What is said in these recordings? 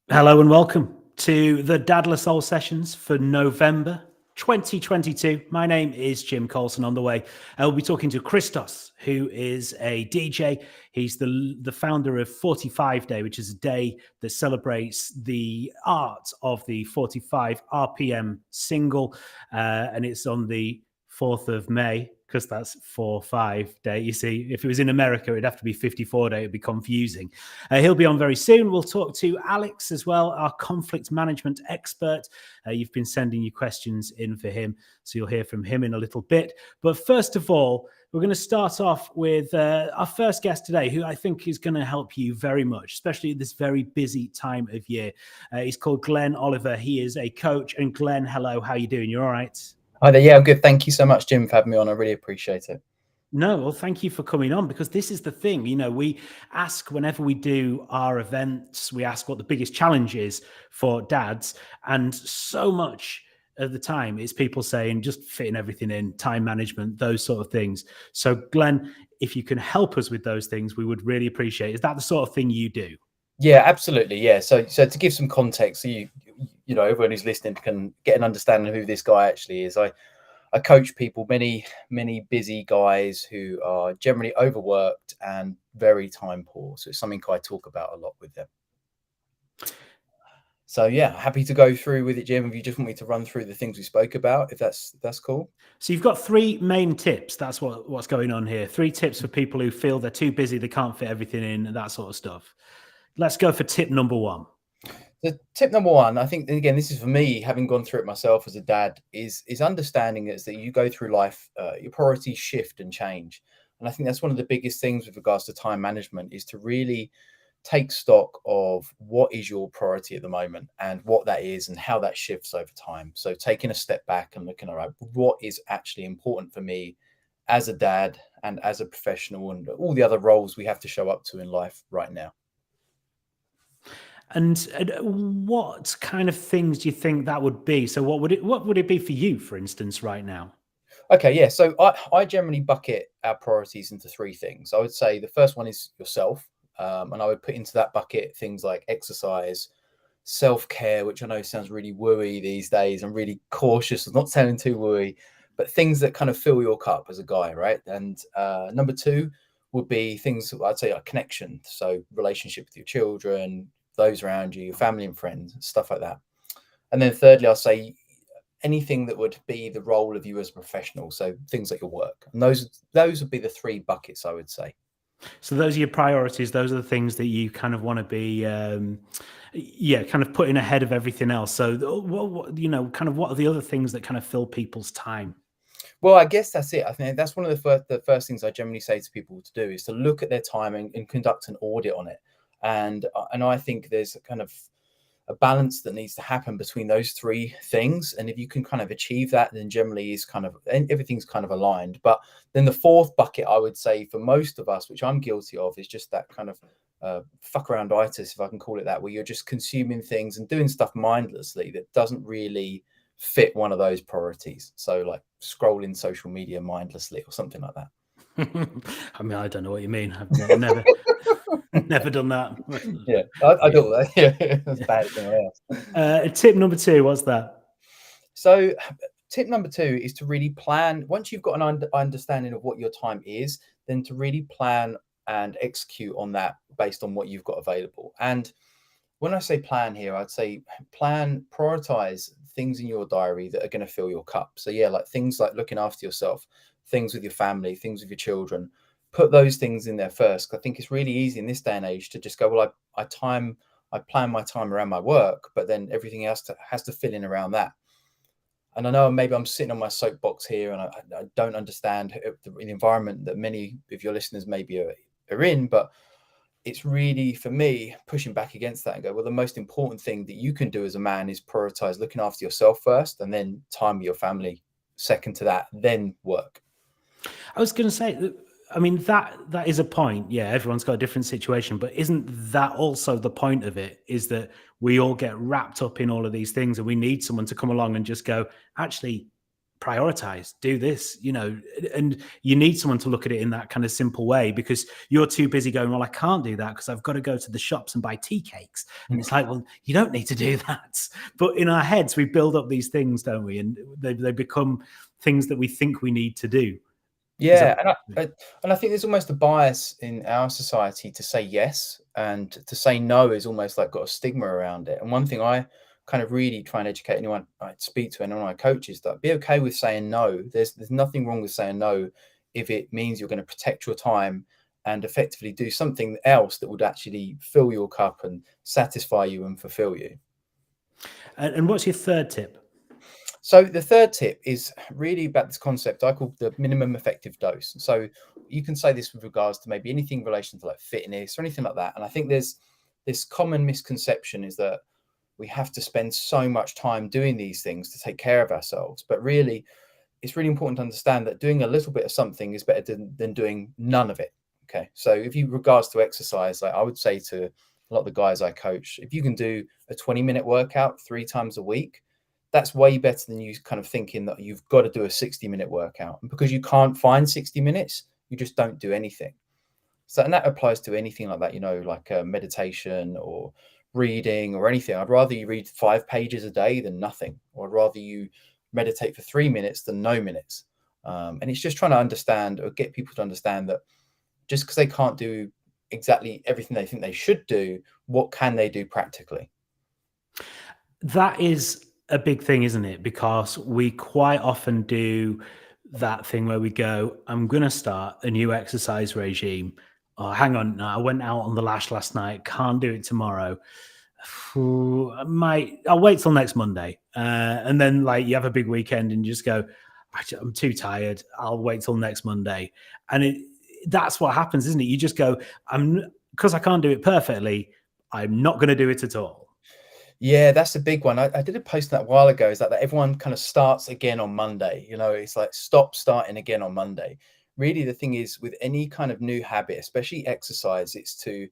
Hello and welcome to the Dadless Soul sessions for November 2022. My name is Jim Colson. On the way, I'll be talking to Christos, who is a DJ. He's the founder of 45 Day, which is a day that celebrates the art of the 45 RPM single, and it's on the 4th of May, because that's 4-5 day. You see, if it was in America, it'd have to be 54 day. It'd be confusing. He'll be on very soon. We'll talk to Alex as well, our conflict management expert. You've been sending your questions in for him, so you'll hear from him in a little bit. But first of all, we're going to start off with our first guest today, who I think is going to help you very much, especially at this very busy time of year. He's called Glenn Oliver. He is a coach. And Glenn, hello, how are you doing? You all right? Hi there. Yeah, I'm good. Thank you so much, Jim, for having me on. I really appreciate it. No, well, thank you for coming on, because this is the thing. You know, we ask whenever we do our events, we ask what the biggest challenge is for dads. And so much of the time it's people saying just fitting everything in, time management, those sort of things. So, Glenn, if you can help us with those things, we would really appreciate it. Is that the sort of thing you do? Yeah, absolutely. Yeah. So to give some context, so you know, everyone who's listening can get an understanding of who this guy actually is. I coach people, many busy guys who are generally overworked and very time poor. So it's something I talk about a lot with them. So yeah, happy to go through with it, Jim. If you just want me to run through the things we spoke about, if that's cool. So you've got 3 main tips. That's what's going on here. 3 tips for people who feel they're too busy, they can't fit everything in, and that sort of stuff. Let's go for tip number 1. The tip number 1, I think, again, this is for me, having gone through it myself as a dad, is understanding is that you go through life, your priorities shift and change. And I think that's one of the biggest things with regards to time management, is to really take stock of what is your priority at the moment and what that is and how that shifts over time. So taking a step back and looking, all right, what is actually important for me as a dad and as a professional and all the other roles we have to show up to in life right now. And what kind of things do you think that would be? So what would it be for you, for instance, right now? Okay, yeah. So I generally bucket our priorities into 3 things. I would say the first one is yourself. And I would put into that bucket things like exercise, self-care, which I know sounds really wooey these days. I'm really cautious of not sounding too wooey, but things that kind of fill your cup as a guy, right? And number 2 would be things I'd say like connection. So relationship with your children, those around you, your family and friends, stuff like that. And then thirdly, I'll say anything that would be the role of you as a professional. So things like your work. And those would be the 3 buckets, I would say. So those are your priorities. Those are the things that you kind of want to be, kind of putting ahead of everything else. So what kind of what are the other things that kind of fill people's time? Well, I guess that's it. I think that's one of the first things I generally say to people to do is to look at their time and conduct an audit on it. And I think there's a kind of a balance that needs to happen between those 3 things. And if you can kind of achieve that, then generally is kind of everything's kind of aligned. But then the 4th bucket, I would say, for most of us, which I'm guilty of, is just that kind of fuck around-itis, if I can call it that, where you're just consuming things and doing stuff mindlessly that doesn't really fit one of those priorities. So like scrolling social media mindlessly or something like that. I mean, I don't know what you mean. I've never done that. Yeah, I do that. Yeah, that's bad. Tip number 2, what's that? So tip number 2 is to really plan. Once you've got an understanding of what your time is, then to really plan and execute on that based on what you've got available. And when I say plan here, I'd say prioritize things in your diary that are going to fill your cup. So yeah, like things like looking after yourself, things with your family, things with your children. Put those things in there first. I think it's really easy in this day and age to just go, well, I plan my time around my work, but then everything else has to fill in around that. And I know maybe I'm sitting on my soapbox here and I don't understand the environment that many of your listeners maybe are in, but it's really, for me, pushing back against that and go, well, the most important thing that you can do as a man is prioritize looking after yourself first, and then time with your family second to that, then work. I was going to say, I mean, that is a point. Yeah, everyone's got a different situation, but isn't that also the point of it, is that we all get wrapped up in all of these things and we need someone to come along and just go, actually, prioritize, do this, and you need someone to look at it in that kind of simple way, because you're too busy going, well, I can't do that because I've got to go to the shops and buy tea cakes. And it's like, well, you don't need to do that. But in our heads, we build up these things, don't we? And they become things that we think we need to do. Yeah, and I think there's almost a bias in our society to say yes, and to say no is almost like got a stigma around it. And one thing I kind of really try and educate anyone I speak to, anyone I coach, is that be okay with saying no. There's nothing wrong with saying no if it means you're going to protect your time and effectively do something else that would actually fill your cup and satisfy you and fulfill you. And what's your third tip? So the third tip is really about this concept I call the minimum effective dose. So you can say this with regards to maybe anything in relation to like fitness or anything like that. And I think there's this common misconception is that we have to spend so much time doing these things to take care of ourselves. But really, it's really important to understand that doing a little bit of something is better than doing none of it. Okay. So if you regards to exercise, like I would say to a lot of the guys I coach, if you can do a 20-minute workout 3 times a week, that's way better than you kind of thinking that you've got to do a 60-minute workout. And because you can't find 60 minutes, you just don't do anything. So, and that applies to anything like that, like meditation or reading or anything. I'd rather you read 5 pages a day than nothing, or I'd rather you meditate for 3 minutes than no minutes. And it's just trying to understand, or get people to understand, that just because they can't do exactly everything they think they should do, what can they do practically? That is a big thing, isn't it? Because we quite often do that thing where we go, I'm going to start a new exercise regime. Oh, hang on. No, I went out on the lash last night. Can't do it tomorrow. I'll wait till next Monday. And then like you have a big weekend and you just go, I'm too tired. I'll wait till next Monday. And that's what happens, isn't it? You just go, because I can't do it perfectly, I'm not going to do it at all. Yeah, that's a big one. I did a post that a while ago, is that everyone kind of starts again on Monday. It's like stop starting again on Monday. Really, the thing is with any kind of new habit, especially exercise, it's to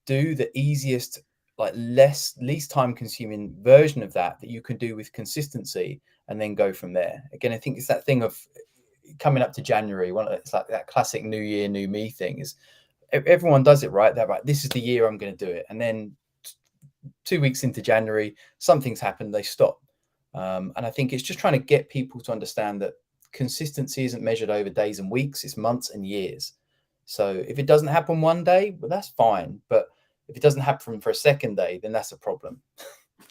do the easiest, like least time consuming version of that you can do with consistency, and then go from there. Again, I think it's that thing of coming up to January. It's like that classic New Year, New Me thing. Is everyone does it, right? They're like, this is the year I'm going to do it, and then 2 weeks into January, something's happened, they stop. And I think it's just trying to get people to understand that consistency isn't measured over days and weeks, it's months and years. So if it doesn't happen one day, well, that's fine. But if it doesn't happen for a second day, then that's a problem.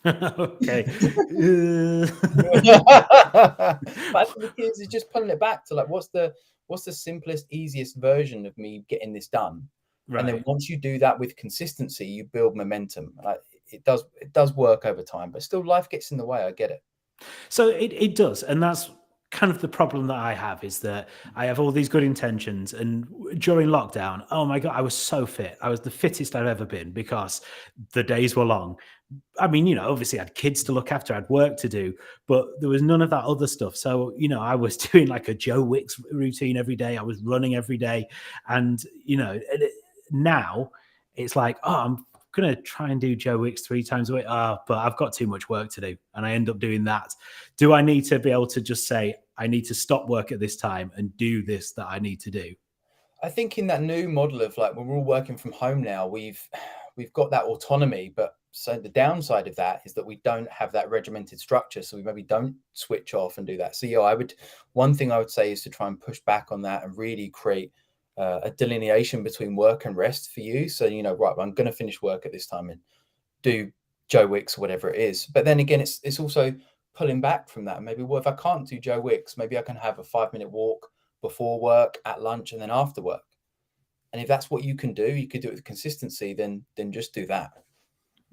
Okay. But for the kids, it's just pulling it back to like, what's the simplest, easiest version of me getting this done? Right. And then once you do that with consistency, you build momentum. Like it does work over time, but still life gets in the way. I get it. So it does. And that's kind of the problem that I have, is that I have all these good intentions. And during lockdown, oh my God, I was so fit. I was the fittest I've ever been because the days were long. I mean, obviously I had kids to look after, I had work to do, but there was none of that other stuff. So, I was doing like a Joe Wicks routine every day. I was running every day. And, now it's like, oh, I'm going to try and do Joe Wicks 3 times a week. But I've got too much work to do. And I end up doing that. Do I need to be able to just say, I need to stop work at this time and do this that I need to do? I think in that new model of like, when we're all working from home now, we've got that autonomy, but so the downside of that is that we don't have that regimented structure. So we maybe don't switch off and do that. So one thing I would say is to try and push back on that and really create a delineation between work and rest for you. So, right, I'm going to finish work at this time and do Joe Wicks or whatever it is. But then again, it's also pulling back from that. Maybe, well, if I can't do Joe Wicks, maybe I can have a 5-minute walk before work, at lunch, and then after work. And if that's what you can do, you could do it with consistency, then just do that.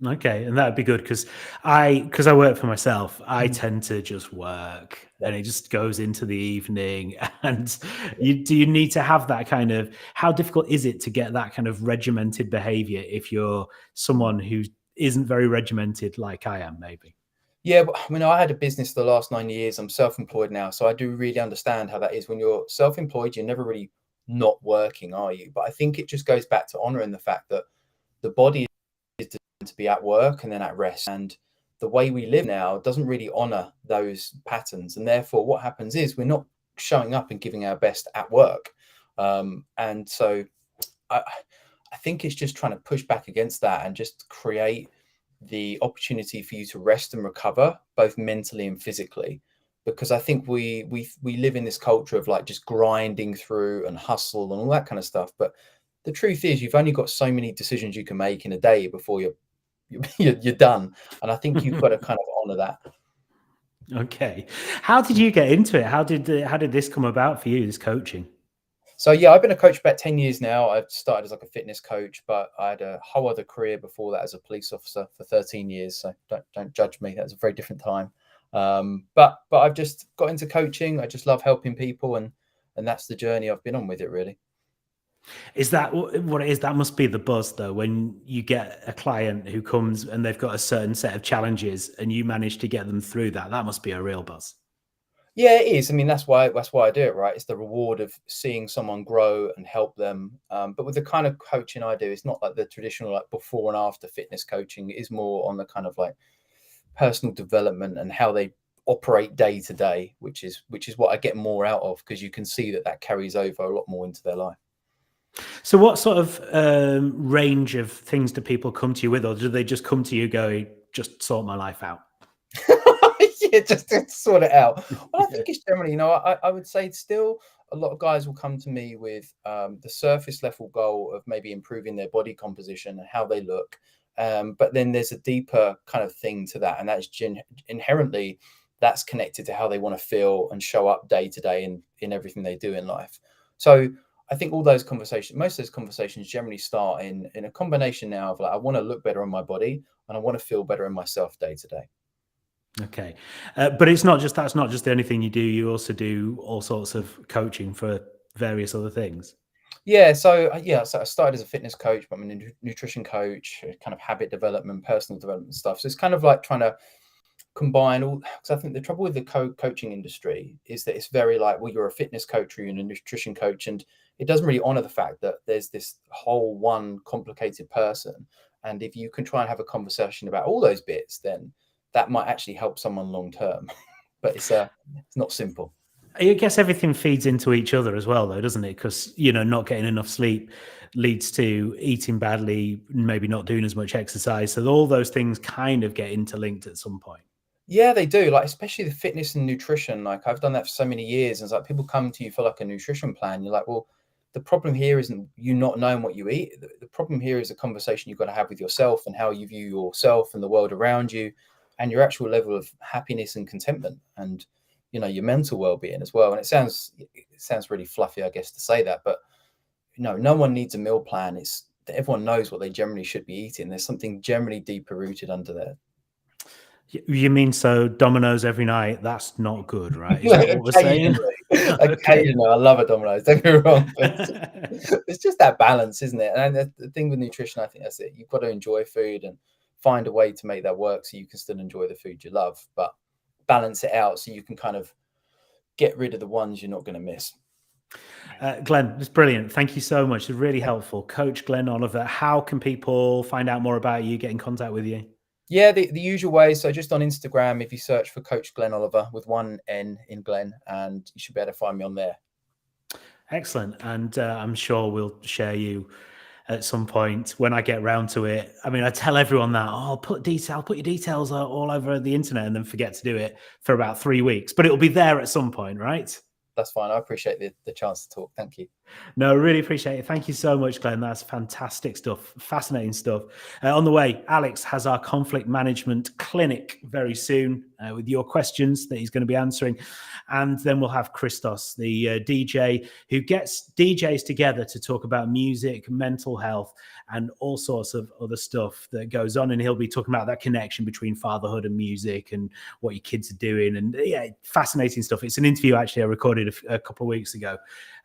Okay, and that'd be good because I work for myself. I tend to just work, and it just goes into the evening. And do you need to have that kind of? How difficult is it to get that kind of regimented behavior if you're someone who isn't very regimented, like I am, maybe? Yeah, but I mean, I had a business the last 9 years. I'm self-employed now, so I do really understand how that is. When you're self-employed, you're never really not working, are you? But I think it just goes back to honoring the fact that the body is to be at work and then at rest. And the way we live now doesn't really honor those patterns. And therefore, what happens is we're not showing up and giving our best at work. And so I think it's just trying to push back against that and just create the opportunity for you to rest and recover, both mentally and physically. Because I think we live in this culture of like just grinding through and hustle and all that kind of stuff. But the truth is, you've only got so many decisions you can make in a day before you're done. And I think you've got to kind of honor that. Okay. How did you get into it? How did this come about for you, this coaching? So yeah, I've been a coach for about 10 years now. I started as like a fitness coach, but I had a whole other career before that as a police officer for 13 years. So don't judge me. That was a very different time. But I've just got into coaching. I just love helping people, and that's the journey I've been on with it, really. Is that what it is? That must be the buzz, though, when you get a client who comes and they've got a certain set of challenges and you manage to get them through that. That must be a real buzz. Yeah, it is. I mean, that's why I do it, right? It's the reward of seeing someone grow and help them. But with the kind of coaching I do, it's not like the traditional like before and after fitness coaching. It is more on the kind of like personal development and how they operate day to day, which is what I get more out of, because you can see that carries over a lot more into their life. So what sort of range of things do people come to you with, or do they just come to you going, just sort my life out? Yeah, just to sort it out. Well, I think it's generally, I would say still a lot of guys will come to me with the surface level goal of maybe improving their body composition and how they look. But then there's a deeper kind of thing to that. And that's inherently that's connected to how they want to feel and show up day to day in everything they do in life. So I think all those conversations, most of those conversations generally start in a combination now of like, I want to look better on my body and I want to feel better in myself day to day. Okay. But that's not just the only thing you do. You also do all sorts of coaching for various other things. Yeah. So I started as a fitness coach, but I'm a nutrition coach, kind of habit development, personal development stuff. So it's kind of like trying to combine all, because I think the trouble with the coaching industry is that it's very like, well, you're a fitness coach or you're a nutrition coach, and it doesn't really honor the fact that there's this whole one complicated person. And if you can try and have a conversation about all those bits, then that might actually help someone long term. But it's not simple. I guess everything feeds into each other as well, though, doesn't it? Because, not getting enough sleep leads to eating badly, maybe not doing as much exercise. So all those things kind of get interlinked at some point. Yeah, they do. Like, especially the fitness and nutrition. Like, I've done that for so many years. And it's like people come to you for like a nutrition plan. You're like, well, the problem here isn't you not knowing what you eat. The problem here is a conversation you've got to have with yourself and how you view yourself and the world around you, and your actual level of happiness and contentment, and your mental well-being as well. And it sounds really fluffy, I guess, to say that, but no one needs a meal plan. It's everyone knows what they generally should be eating. There's something generally deeper rooted under there. You mean so Domino's every night? That's not good, right? Is that what we're saying? Occasionally, I love a Domino's. Don't get me wrong. It's just that balance, isn't it? And the thing with nutrition, I think that's it. You've got to enjoy food and find a way to make that work so you can still enjoy the food you love, but balance it out so you can kind of get rid of the ones you're not going to miss. Glenn, it's brilliant. Thank you so much. It's really helpful. Coach Glenn Oliver, how can people find out more about you, get in contact with you? Yeah, the usual way. So just on Instagram, if you search for Coach Glenn Oliver with one N in Glenn, and you should be able to find me on there. Excellent. And I'm sure we'll share you at some point when I get round to it. I mean, I tell everyone that, I'll put your details all over the internet and then forget to do it for about 3 weeks, but it'll be there at some point, right? That's fine. I appreciate the chance to talk. Thank you. No, really appreciate it. Thank you so much, Glenn. That's fantastic stuff. Fascinating stuff. On the way, Alex has our conflict management clinic very soon with your questions that he's going to be answering. And then we'll have Christos, the DJ, who gets DJs together to talk about music, mental health, and all sorts of other stuff that goes on. And he'll be talking about that connection between fatherhood and music and what your kids are doing. And yeah, fascinating stuff. It's an interview actually I recorded a couple of weeks ago.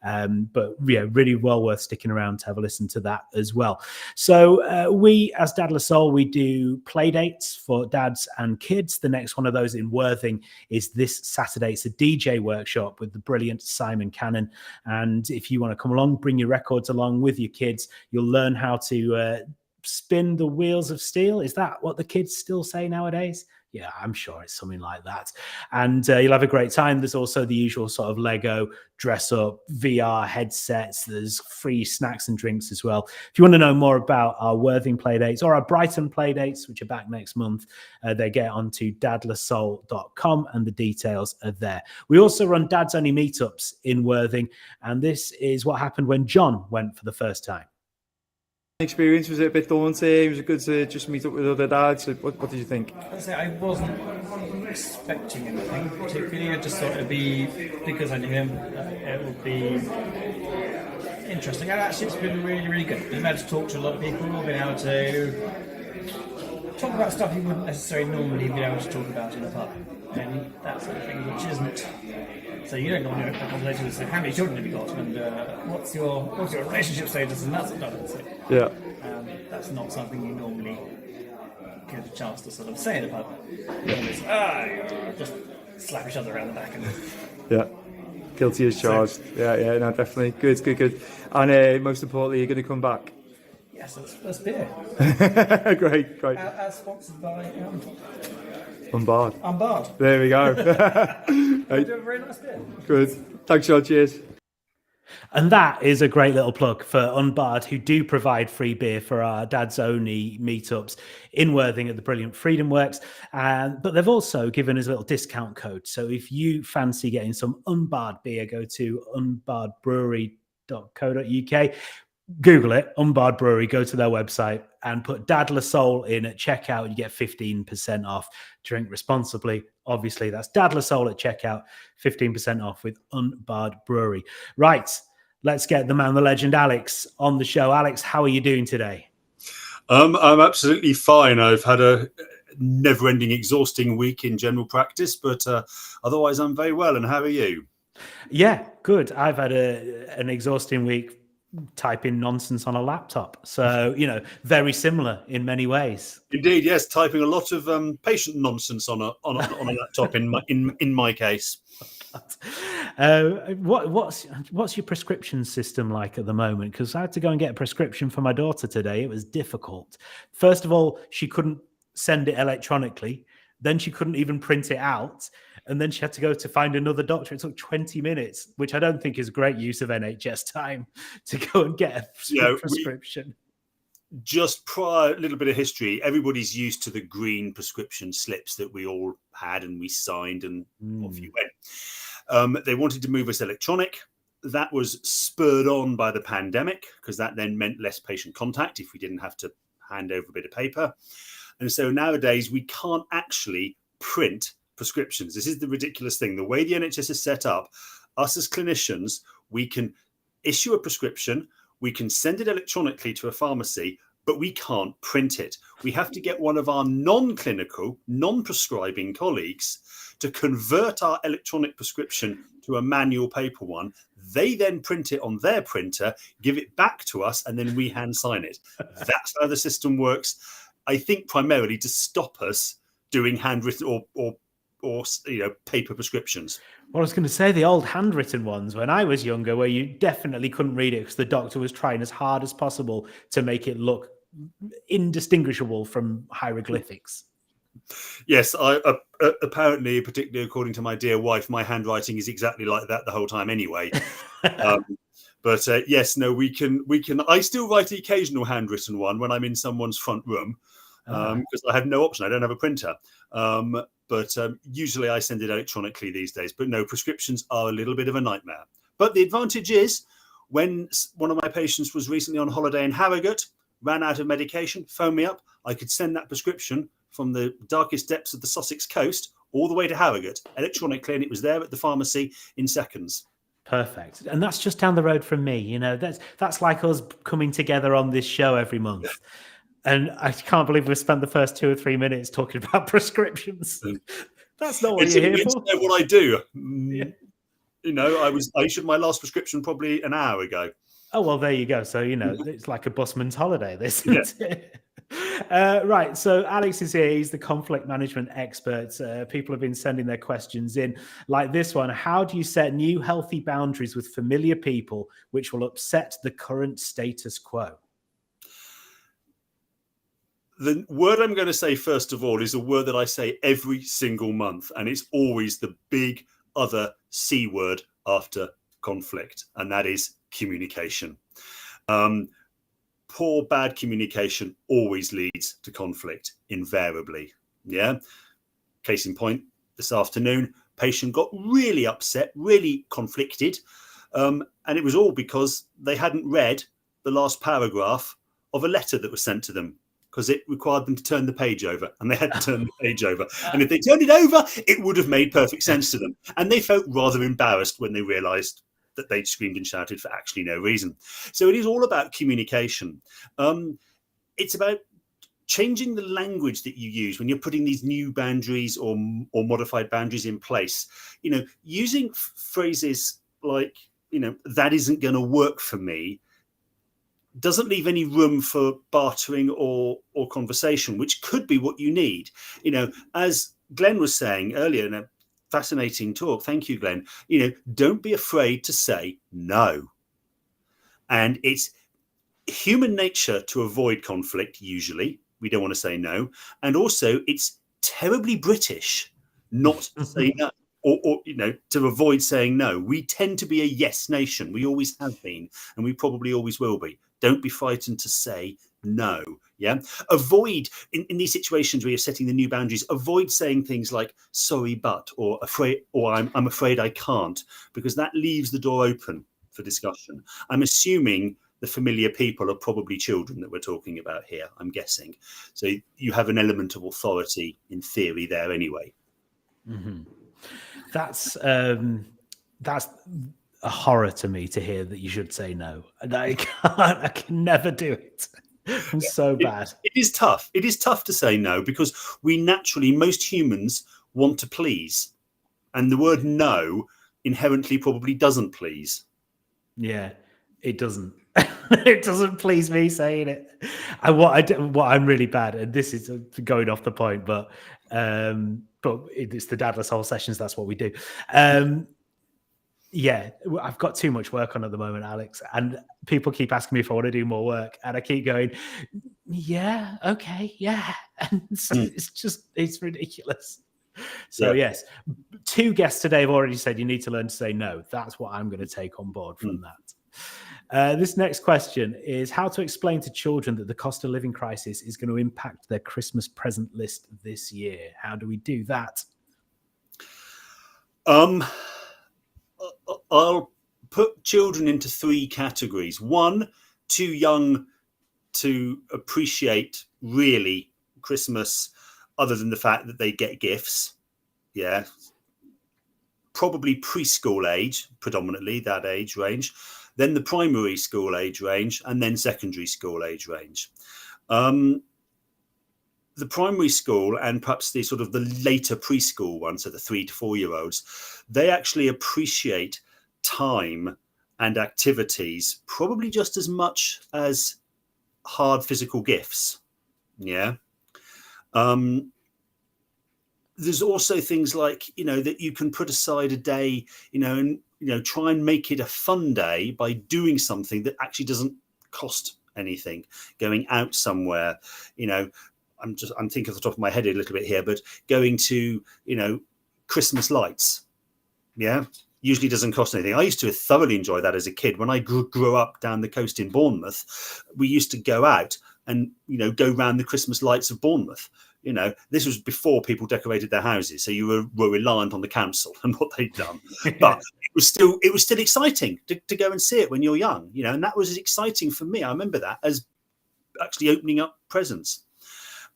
But yeah, really well worth sticking around to have a listen to that as well. So we, as Dad La Soul, we do play dates for dads and kids. The next one of those in Worthing is this Saturday. It's a DJ workshop with the brilliant Simon Cannon. And if you want to come along, bring your records along with your kids. You'll learn how to spin the wheels of steel. Is that what the kids still say nowadays? Yeah, I'm sure it's something like that. And you'll have a great time. There's also the usual sort of Lego dress up, VR headsets. There's free snacks and drinks as well. If you want to know more about our Worthing Playdates or our Brighton Playdates, which are back next month, they get onto dadlersoul.com and the details are there. We also run Dad's Only meetups in Worthing. And this is what happened when John went for the first time. Experience, was it a bit daunting? Was it good to just meet up with other dads? What did you think? I wasn't expecting anything particularly. I just thought it'd be, because I knew him, it would be interesting. And actually, it's been really, really good. Been able to talk to a lot of people, been able to talk about stuff you wouldn't necessarily normally be able to talk about in a pub, and that sort of thing, which isn't. So you don't normally have a conversation with, how many children have you got, and what's your relationship status, and that sort of stuff. Yeah. That's not something you normally get a chance to sort of say in a pub. It's, just slap each other around the back and. Yeah. Guilty as charged. Yeah, no, definitely. Good. And most importantly, you're going to come back. Yes, that's beer. Great. As sponsored by Unbarred. Unbarred. There we go. They do a very nice beer. Good. Thanks, Sean. Cheers. And that is a great little plug for Unbarred, who do provide free beer for our Dad's Only meetups in Worthing at the brilliant Freedom Works. But they've also given us a little discount code. So if you fancy getting some Unbarred beer, go to unbarredbrewery.co.uk. Google it, Unbarred Brewery, go to their website and put Dadler Soul in at checkout. You get 15% off. Drink responsibly. Obviously, that's Dadler Soul at checkout, 15% off with Unbarred Brewery. Right, let's get the man, the legend, Alex, on the show. Alex, how are you doing today? I'm absolutely fine. I've had a never-ending, exhausting week in general practice, but otherwise I'm very well. And how are you? Yeah, good. I've had an exhausting week typing nonsense on a laptop. So, very similar in many ways. Indeed, yes. Typing a lot of patient nonsense on a laptop in my case. What's your prescription system like at the moment? Because I had to go and get a prescription for my daughter today. It was difficult. First of all, she couldn't send it electronically. Then she couldn't even print it out. And then she had to go to find another doctor. It took 20 minutes, which I don't think is great use of NHS time to go and get a prescription. Just prior, a little bit of history. Everybody's used to the green prescription slips that we all had and we signed, and off you went. They wanted to move us electronic. That was spurred on by the pandemic, because that then meant less patient contact if we didn't have to hand over a bit of paper. And so nowadays we can't actually print prescriptions. This is the ridiculous thing. The way the NHS is set up, us as clinicians, we can issue a prescription, we can send it electronically to a pharmacy, but we can't print it. We have to get one of our non-clinical, non-prescribing colleagues to convert our electronic prescription to a manual paper one. They then print it on their printer, give it back to us, and then we hand sign it. That's how the system works. I think primarily to stop us doing handwritten or paper prescriptions. Well, I was going to say the old handwritten ones when I was younger, where you definitely couldn't read it because the doctor was trying as hard as possible to make it look indistinguishable from hieroglyphics. Yes, apparently, particularly according to my dear wife, my handwriting is exactly like that the whole time anyway. But yes, no, we can. I still write the occasional handwritten one when I'm in someone's front room, because I have no option. I don't have a printer. But usually I send it electronically these days. But no, prescriptions are a little bit of a nightmare. But the advantage is, when one of my patients was recently on holiday in Harrogate, ran out of medication, phoned me up, I could send that prescription from the darkest depths of the Sussex coast all the way to Harrogate electronically, and it was there at the pharmacy in seconds. Perfect. And that's just down the road from me. That's like us coming together on this show every month. And I can't believe we spent the first 2 or 3 minutes talking about prescriptions. That's not what you're here for. It's what I do. Yeah. I issued my last prescription probably an hour ago. Oh, well, there you go. So, it's like a busman's holiday, this, isn't it? Right. So Alex is here. He's the conflict management expert. People have been sending their questions in like this one. How do you set new healthy boundaries with familiar people which will upset the current status quo? The word I'm going to say first of all is a word that I say every single month, and it's always the big other C word after conflict, and that is communication. Poor, bad communication always leads to conflict, invariably. Yeah. Case in point, this afternoon, patient got really upset, really conflicted, and it was all because they hadn't read the last paragraph of a letter that was sent to them, because it required them to turn the page over, and they had to turn the page over. And if they turned it over, it would have made perfect sense to them. And they felt rather embarrassed when they realised that they'd screamed and shouted for actually no reason. So it is all about communication. It's about changing the language that you use when you're putting these new boundaries or modified boundaries in place. Using phrases like, that isn't going to work for me, doesn't leave any room for bartering or conversation, which could be what you need. As Glenn was saying earlier in a fascinating talk, thank you, Glenn, don't be afraid to say no. And it's human nature to avoid conflict. Usually we don't want to say no. And also it's terribly British not to say no. Or to avoid saying no. We tend to be a yes nation. We always have been, and we probably always will be. Don't be frightened to say no. Yeah. Avoid in these situations where you're setting the new boundaries. Avoid saying things like "sorry, but" or "afraid" or "I'm afraid I can't," because that leaves the door open for discussion. I'm assuming the familiar people are probably children that we're talking about here. I'm guessing. So you have an element of authority in theory there anyway. Mm-hmm. That's a horror to me to hear that you should say no. And I can never do it. I'm so bad. It is tough. It is tough to say no because we naturally, most humans want to please. And the word no inherently probably doesn't please. Yeah, it doesn't. It doesn't please me saying it. And what I'm really bad, and this is going off the point, but it's the Dadless Whole Sessions. That's what we do. Yeah, I've got too much work on at the moment, Alex, and people keep asking me if I want to do more work, and I keep going, yeah, okay, yeah, and so it's ridiculous. So yes, 2 guests today have already said you need to learn to say no. That's what I'm going to take on board from that. This next question is how to explain to children that the cost of living crisis is going to impact their Christmas present list this year. How do we do that? I'll put children into 3 categories. 1, too young to appreciate really Christmas, other than the fact that they get gifts. Yeah. Probably preschool age, predominantly that age range. Then the primary school age range, and then secondary school age range. The primary school and perhaps the sort of the later preschool ones, so the 3 to 4 year olds, they actually appreciate time and activities probably just as much as hard physical gifts. Yeah. There's also things like, that you can put aside a day, and, try and make it a fun day by doing something that actually doesn't cost anything, going out somewhere, I'm thinking off the top of my head a little bit here, but going to, Christmas lights. Yeah. Usually doesn't cost anything. I used to thoroughly enjoy that as a kid. When I grew up down the coast in Bournemouth, we used to go out and, go round the Christmas lights of Bournemouth. This was before people decorated their houses. So you were reliant on the council and what they'd done. But it was still exciting to go and see it when you're young, and that was exciting for me. I remember that as actually opening up presents.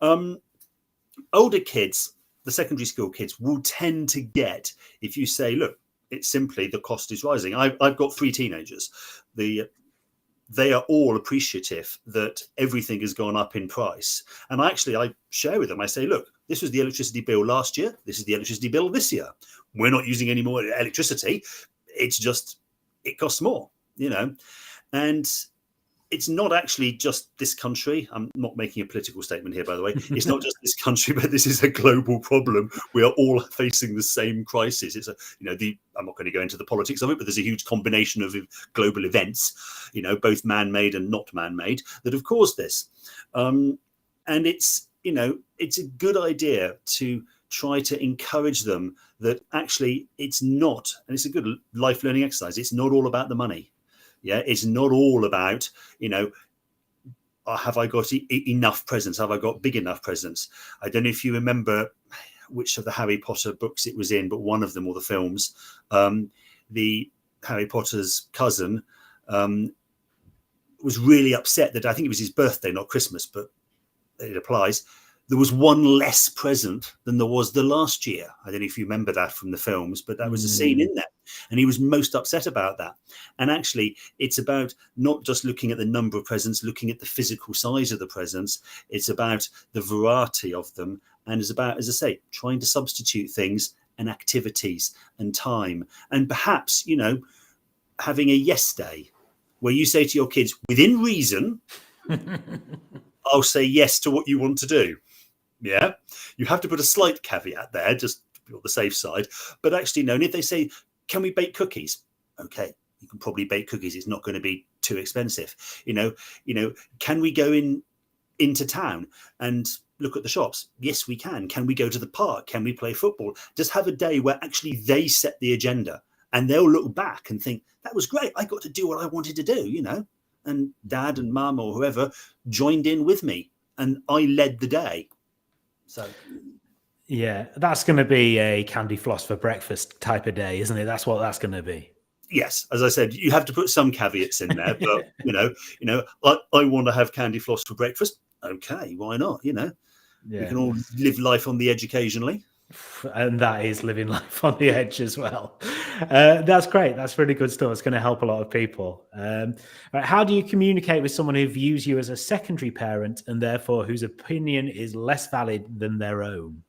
Older kids, the secondary school kids, will tend to get, if you say, look, it's simply the cost is rising. I've got 3 teenagers. They are all appreciative that everything has gone up in price. And I share with them, I say, look, this was the electricity bill last year. This is the electricity bill this year. We're not using any more electricity. It's just, it costs more, and it's not actually just this country. I'm not making a political statement here, by the way. It's not just this country, but this is a global problem. We are all facing the same crisis. It's I'm not going to go into the politics of it, but there's a huge combination of global events, both man-made and not man-made, that have caused this. And it's, you know, it's a good idea to try to encourage them that actually it's not, and it's a good life learning exercise, it's not all about the money. Yeah, it's not all about, you know, have I got enough presents? Have I got big enough presents? I don't know if you remember which of the Harry Potter books it was in, but one of them, or the films, the Harry Potter's cousin was really upset that, I think it was his birthday, not Christmas, but it applies, there was one less present than there was the last year. I don't know if you remember that from the films, but that was a scene in there. And he was most upset about that. And actually, it's about not just looking at the number of presents, looking at the physical size of the presents. It's about the variety of them. And it's about, as I say, trying to substitute things and activities and time. And perhaps, you know, having a yes day where you say to your kids, within reason, I'll say yes to what you want to do. Yeah, you have to put a slight caveat there, just to be on the safe side. But actually, no, and if they say, can we bake cookies? Okay, you can probably bake cookies. It's not going to be too expensive. You know, can we go into town and look at the shops? Yes, we can. Can we go to the park? Can we play football? Just have a day where actually they set the agenda, and they'll look back and think, that was great. I got to do what I wanted to do, you know, and dad and mum or whoever joined in with me, and I led the day. So, yeah, that's going to be a candy floss for breakfast type of day, isn't it? That's what that's going to be. Yes, as I said, you have to put some caveats in there, but you know, I want to have candy floss for breakfast. Okay, why not? You know, we can all live life on the edge occasionally. And that is living life on the edge as well. That's great. That's really good stuff. It's going to help a lot of people. Right, how do you communicate with someone who views you as a secondary parent and therefore whose opinion is less valid than their own?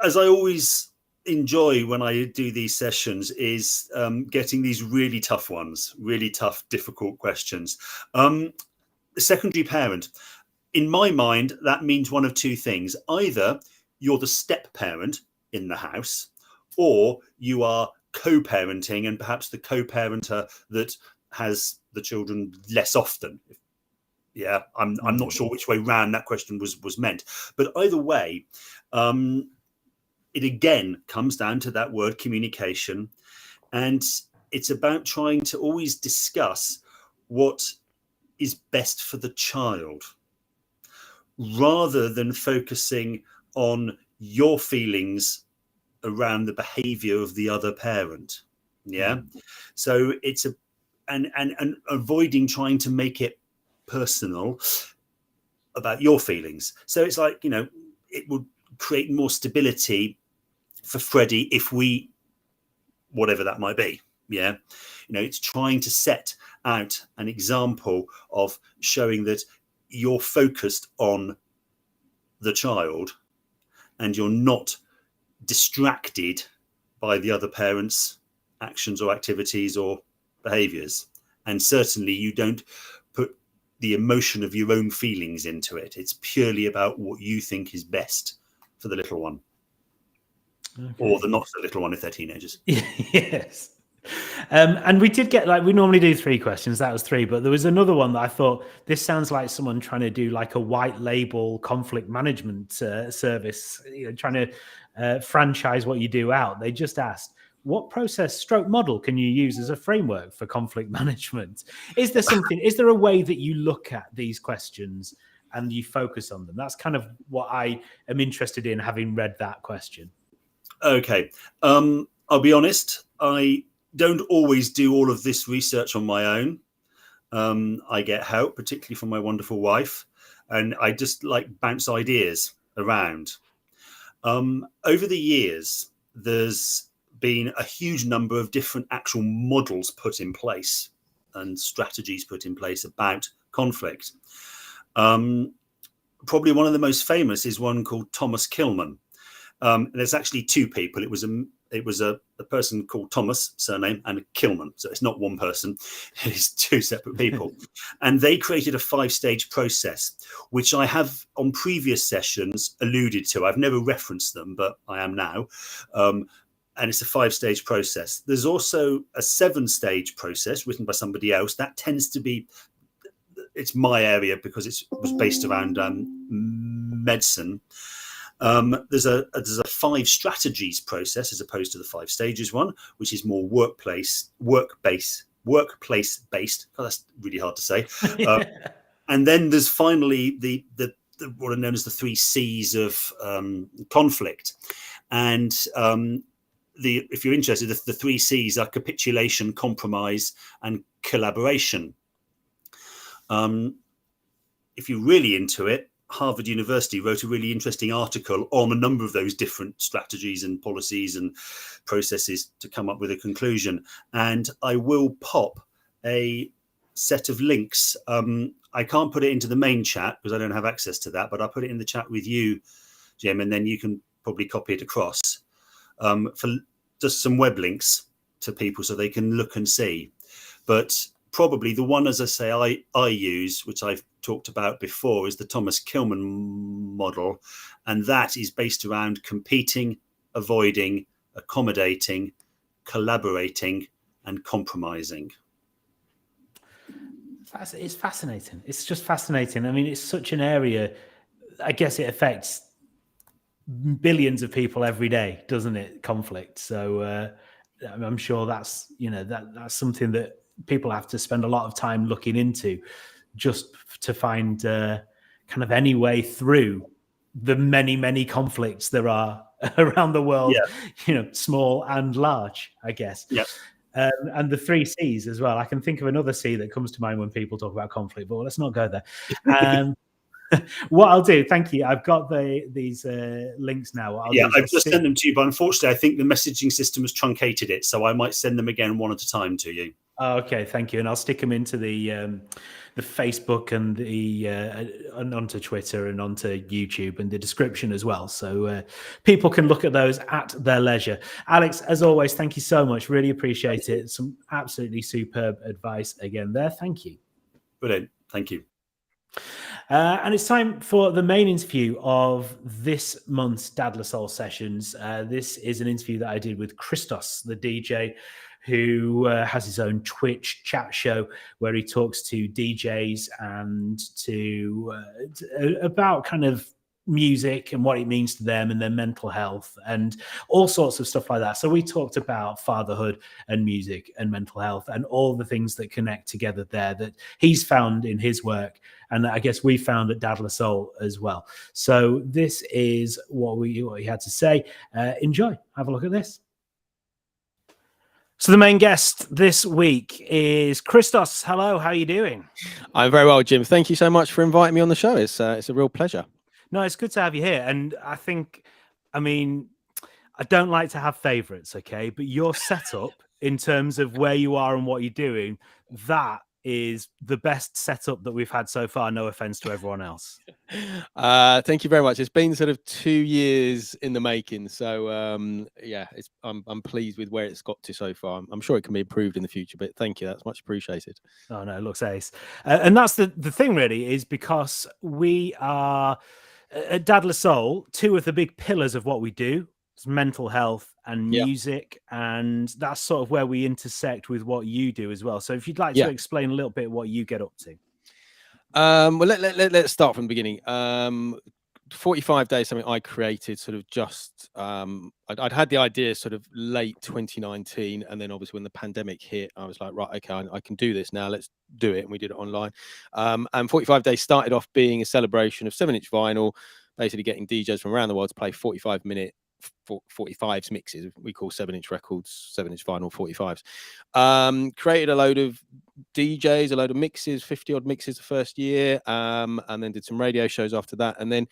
As I always enjoy when I do these sessions is getting these really tough ones, really tough, difficult questions. Secondary parent. In my mind, that means one of two things. Either you're the step parent in the house, or you are co-parenting, and perhaps the co-parenter that has the children less often. Yeah, I'm not sure which way round that question was meant. But either way, it again comes down to that word communication. And it's about trying to always discuss what is best for the child, rather than focusing on your feelings around the behavior of the other parent. Yeah. So it's and avoiding trying to make it personal about your feelings. So it's like, you know, it would create more stability for Freddie if we, whatever that might be. Yeah. You know, it's trying to set out an example of showing that you're focused on the child and you're not distracted by the other parent's actions or activities or behaviors. And certainly you don't put the emotion of your own feelings into it. It's purely about what you think is best for the little one. Okay. Or the not so little one if they're teenagers. Yes. And we did get, like, we normally do 3 questions. That was 3, but there was another one that I thought, this sounds like someone trying to do like a white label conflict management service, you know, trying to franchise what you do out. They just asked, what process stroke model can you use as a framework for conflict management? Is there a way that you look at these questions and you focus on them? That's kind of what I am interested in, having read that question. Okay. I'll be honest. I don't always do all of this research on my own. I get help, particularly from my wonderful wife, and I just like bounce ideas around. Over the years, there's been a huge number of different actual models put in place and strategies put in place about conflict. Probably one of the most famous is one called Thomas Kilmann. And there's actually 2 people. It was a person called Thomas, surname, and Kilmann. So it's not one person. It is 2 separate people. And they created a 5-stage process, which I have on previous sessions alluded to. I've never referenced them, but I am now. And it's a 5-stage process. There's also a 7-stage process written by somebody else. That tends to be, it's my area because it was based around medicine. There's a 5 strategies process as opposed to the 5 stages one, which is more workplace based. Oh, that's really hard to say. And then there's finally the what are known as the 3 C's of conflict. And if you're interested, the 3 C's are capitulation, compromise, and collaboration. If you're really into it, Harvard University wrote a really interesting article on a number of those different strategies and policies and processes to come up with a conclusion. And I will pop a set of links. I can't put it into the main chat because I don't have access to that, but I'll put it in the chat with you, Jim, and then you can probably copy it across for just some web links to people so they can look and see. But probably the one, as I say, I use, which I've talked about before, is the Thomas Kilmann model. And that is based around competing, avoiding, accommodating, collaborating, and compromising. It's fascinating. It's just fascinating. I mean, it's such an area, I guess it affects billions of people every day, doesn't it? Conflict. So I'm sure that's, that's something that people have to spend a lot of time looking into just to find kind of any way through the many conflicts there are around the world, small and large, I guess. Yeah. And the 3 C's as well. I can think of another C that comes to mind when people talk about conflict, but let's not go there. What I'll do, thank you. I've got these links now. I've just sent them to you, but unfortunately, I think the messaging system has truncated it, so I might send them again one at a time to you. Okay, thank you, and I'll stick them into the Facebook and and onto Twitter and onto YouTube and the description as well, so people can look at those at their leisure. Alex, as always, thank you so much. Really appreciate it. Some absolutely superb advice again there. Thank you. Brilliant. Thank you. And it's time for the main interview of this month's Dadler Soul sessions. This is an interview that I did with Christos, the DJ, who has his own Twitch chat show where he talks to DJs and about kind of music and what it means to them and their mental health and all sorts of stuff like that. So we talked about fatherhood and music and mental health and all the things that connect together there that he's found in his work. And I guess we found at Dadler Soul as well. So this is what he had to say. Enjoy. Have a look at this. So the main guest this week is Christos. Hello, how are you doing? I'm very well, Jim. Thank you so much for inviting me on the show. It's a real pleasure. No, it's good to have you here. And I don't like to have favorites, okay? But your setup in terms of where you are and what you're doing, that is the best setup that we've had so far. No offense to everyone else. Thank you very much. It's been sort of 2 years in the making. So I'm pleased with where it's got to so far. I'm sure it can be improved in the future, but thank you. That's much appreciated. Oh, no, it looks ace. And that's the thing really, is because we are at Dadler Soul, 2 of the big pillars of what we do is mental health and music, and that's sort of where we intersect with what you do as well. So if you'd like to explain a little bit what you get up to. Well, let's start from the beginning. 45 days, something I created sort of just, I'd had the idea sort of late 2019. And then obviously when the pandemic hit, I was like, right, okay, I can do this now. Let's do it. And we did it online. And 45 days started off being a celebration of 7-inch vinyl, basically getting DJs from around the world to play 45-minute 45s mixes. We call 7-inch records 7-inch vinyl 45s. Created a load of DJs, a load of mixes, 50 odd mixes the first year, and then did some radio shows after that, and then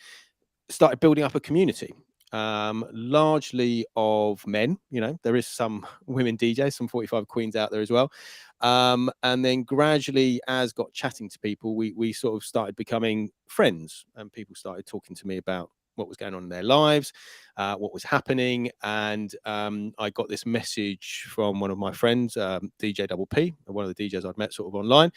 started building up a community, largely of men. There is some women DJs, some 45 queens out there as well, and then gradually, as got chatting to people, we sort of started becoming friends, and people started talking to me about what was going on in their lives, what was happening. And I got this message from one of my friends, DJ Double P, one of the DJs I'd met sort of online.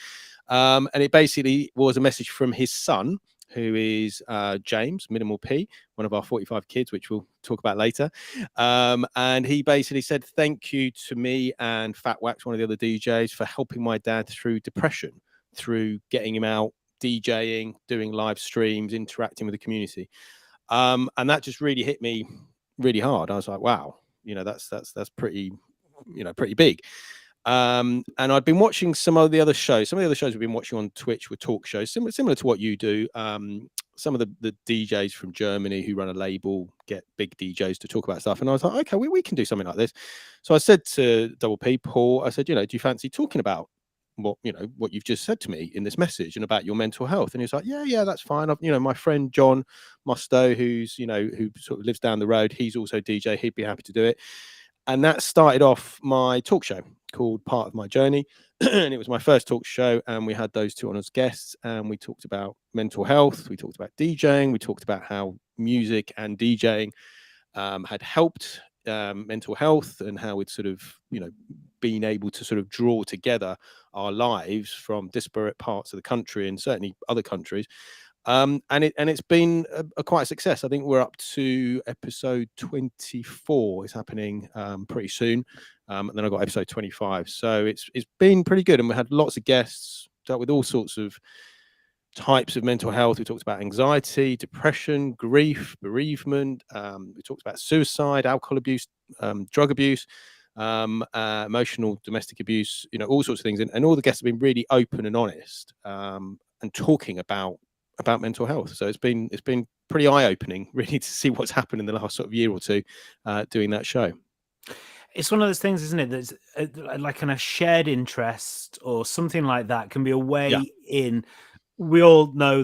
And it basically was a message from his son, who is James, Minimal P, one of our 45 kids, which we'll talk about later. And he basically said, thank you to me and Fat Wax, one of the other DJs, for helping my dad through depression, through getting him out DJing, doing live streams, interacting with the community. And that just really hit me really hard. I was like, wow, that's pretty, pretty big. And I'd been watching some of the other shows. Some of the other shows we've been watching on Twitch were talk shows, similar to what you do. Some of the DJs from Germany who run a label get big DJs to talk about stuff. And I was like, okay, we can do something like this. So I said to Double P, Paul, I said, do you fancy talking about what you've just said to me in this message and about your mental health? And he was like, yeah, that's fine. My friend John Musto, who's who sort of lives down the road, he's also DJ, he'd be happy to do it. And that started off my talk show called Part of My Journey. And it was my first talk show, and we had those two on as guests, and we talked about mental health, we talked about DJing, we talked about how music and DJing had helped mental health, and how it's sort of been able to sort of draw together our lives from disparate parts of the country and certainly other countries. And it's been quite a success. I think we're up to episode 24. It's happening pretty soon, and then I got episode 25. So it's been pretty good, and we had lots of guests, dealt with all sorts of types of mental health. We talked about anxiety, depression, grief, bereavement. We talked about suicide, alcohol abuse, drug abuse, emotional domestic abuse. All sorts of things, and all the guests have been really open and honest, and talking about mental health. So it's been pretty eye-opening, really, to see what's happened in the last sort of year or two doing that show. It's one of those things, isn't it, that's like kind of shared interest or something like that can be a way in. We all know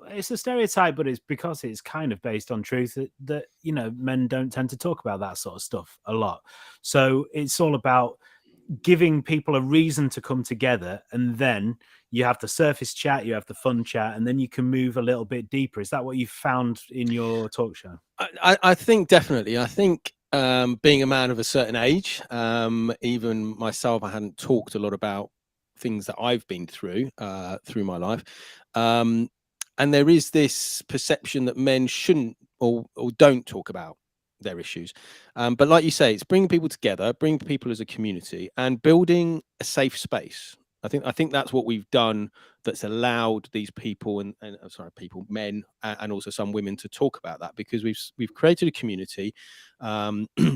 it's a stereotype, but it's because it's kind of based on truth that men don't tend to talk about that sort of stuff a lot. So it's all about giving people a reason to come together, and then you have the surface chat, you have the fun chat, and then you can move a little bit deeper. Is that what you found in your talk show? I think definitely. I think being a man of a certain age, even myself, I hadn't talked a lot about things that I've been through my life. And there is this perception that men shouldn't or don't talk about their issues. But like you say, it's bringing people together, bringing people as a community, and building a safe space. I think that's what we've done, that's allowed these people men and also some women to talk about that, because we've created a community.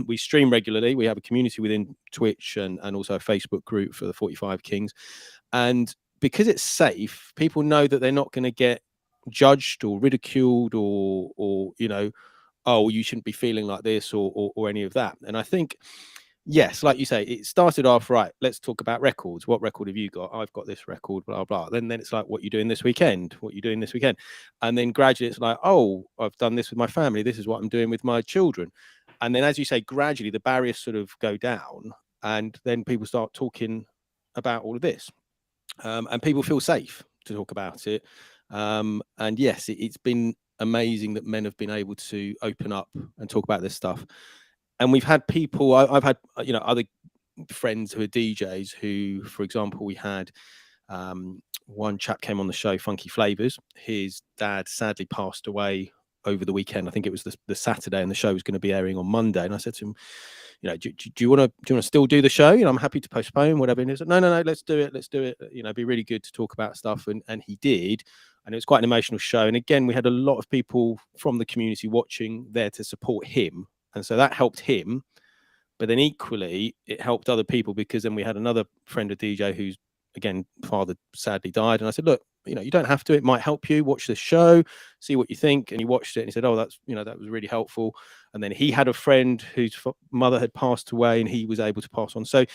We stream regularly. We have a community within Twitch and also a Facebook group for the 45 Kings. And because it's safe, people know that they're not going to get judged or ridiculed or oh, you shouldn't be feeling like this or any of that. And I think, yes, like you say, it started off right. Let's talk about records. What record have you got? I've got this record, blah, blah. Then it's like, what you doing this weekend? What you doing this weekend? And then gradually it's like, oh, I've done this with my family. This is what I'm doing with my children. And then, as you say, gradually the barriers sort of go down, and then people start talking about all of this. And people feel safe to talk about it. And yes, it's been amazing that men have been able to open up and talk about this stuff. And we've had people, I've had other friends who are DJs who, for example, we had one chap came on the show, Funky Flavors. His dad sadly passed away over the weekend. I think it was the Saturday, and the show was going to be airing on Monday. And I said to him, do you want to still do the show? I'm happy to postpone, whatever. And he said, no, let's do it. It'd be really good to talk about stuff. And he did. And it was quite an emotional show. And again, we had a lot of people from the community watching there to support him. And so that helped him. But then equally, it helped other people, because then we had another friend of DJ who's, again, father sadly died. And I said, look, you don't have to. It might help you. Watch the show, see what you think. And he watched it and he said, oh, that's, that was really helpful. And then he had a friend whose mother had passed away, and he was able to pass on. So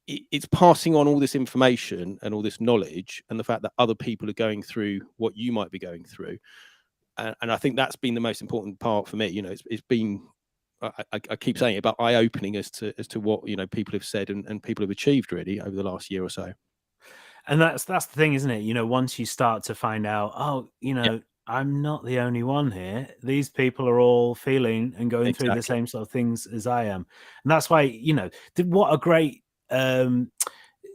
it's passing on all this information and all this knowledge, and the fact that other people are going through what you might be going through. And I think that's been the most important part for me. It's been, I keep saying it, about eye-opening as to what people have said and people have achieved really over the last year or so. And that's the thing, isn't it? Once you start to find out, I'm not the only one here. These people are all feeling and going through the same sort of things as I am. And that's why, what a great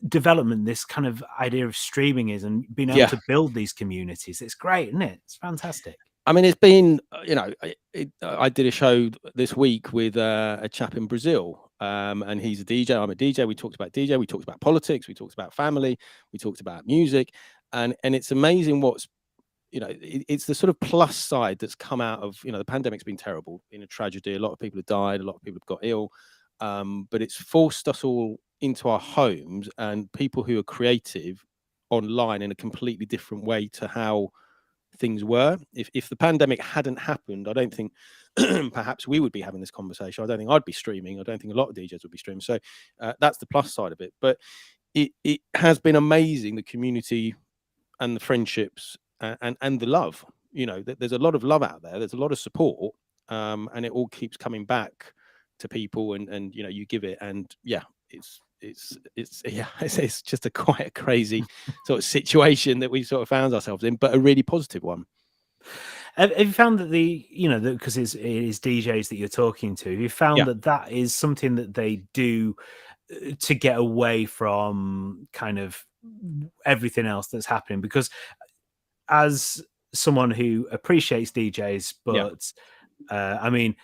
development this kind of idea of streaming is, and being able to build these communities. It's great, isn't it? It's fantastic. I mean, it's been, I did a show this week with a chap in Brazil, and he's a DJ. I'm a DJ. We talked about DJ. We talked about politics. We talked about family. We talked about music. and it's amazing what's, you know, it's the sort of plus side that's come out of, you know, the pandemic's been terrible, been a tragedy. A lot of people have died, a lot of people have got ill, but it's forced us all into our homes, and people who are creative online in a completely different way to how things were. If the pandemic hadn't happened, I don't think perhaps we would be having this conversation. I don't think I'd be streaming. I don't think a lot of DJs would be streaming. So that's the plus side of it. But it has been amazing, the community and the friendships and the love. You know, there's a lot of love out there. There's a lot of support, and it all keeps coming back to people. And you know, you give it, and yeah, it's just quite a crazy sort of situation that we sort of found ourselves in, but a really positive one. Have you found that because it is DJs that you're talking to, you found that is something that they do to get away from kind of everything else that's happening? Because as someone who appreciates DJs, but I mean,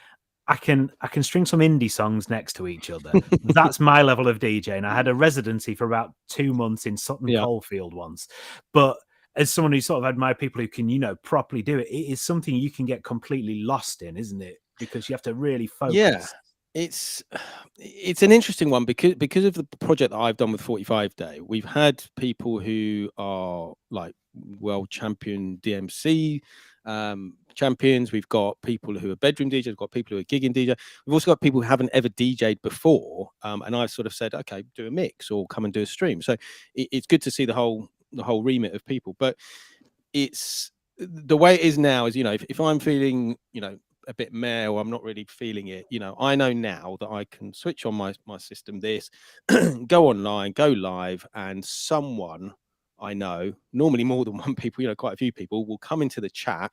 I can string some indie songs next to each other. That's my level of DJ. And I had a residency for about 2 months in Sutton Coldfield once. But as someone who sort of admire people who can, you know, properly do it, it is something you can get completely lost in, isn't it? Because you have to really focus. Yeah, it's an interesting one because of the project that I've done with 45 Day. We've had people who are like world champion DMC champions. We've got people who are bedroom DJs. We've got people who are gigging DJ. We've also got people who haven't ever DJ'd before, and I've sort of said, okay, do a mix or come and do a stream. So it's good to see the whole remit of people. But it's the way it is now is, you know, if I'm feeling, you know, a bit meh or I'm not really feeling it, you know, I know now that I can switch on my system, go online, go live, and someone I know, normally more than one people, you know, quite a few people will come into the chat.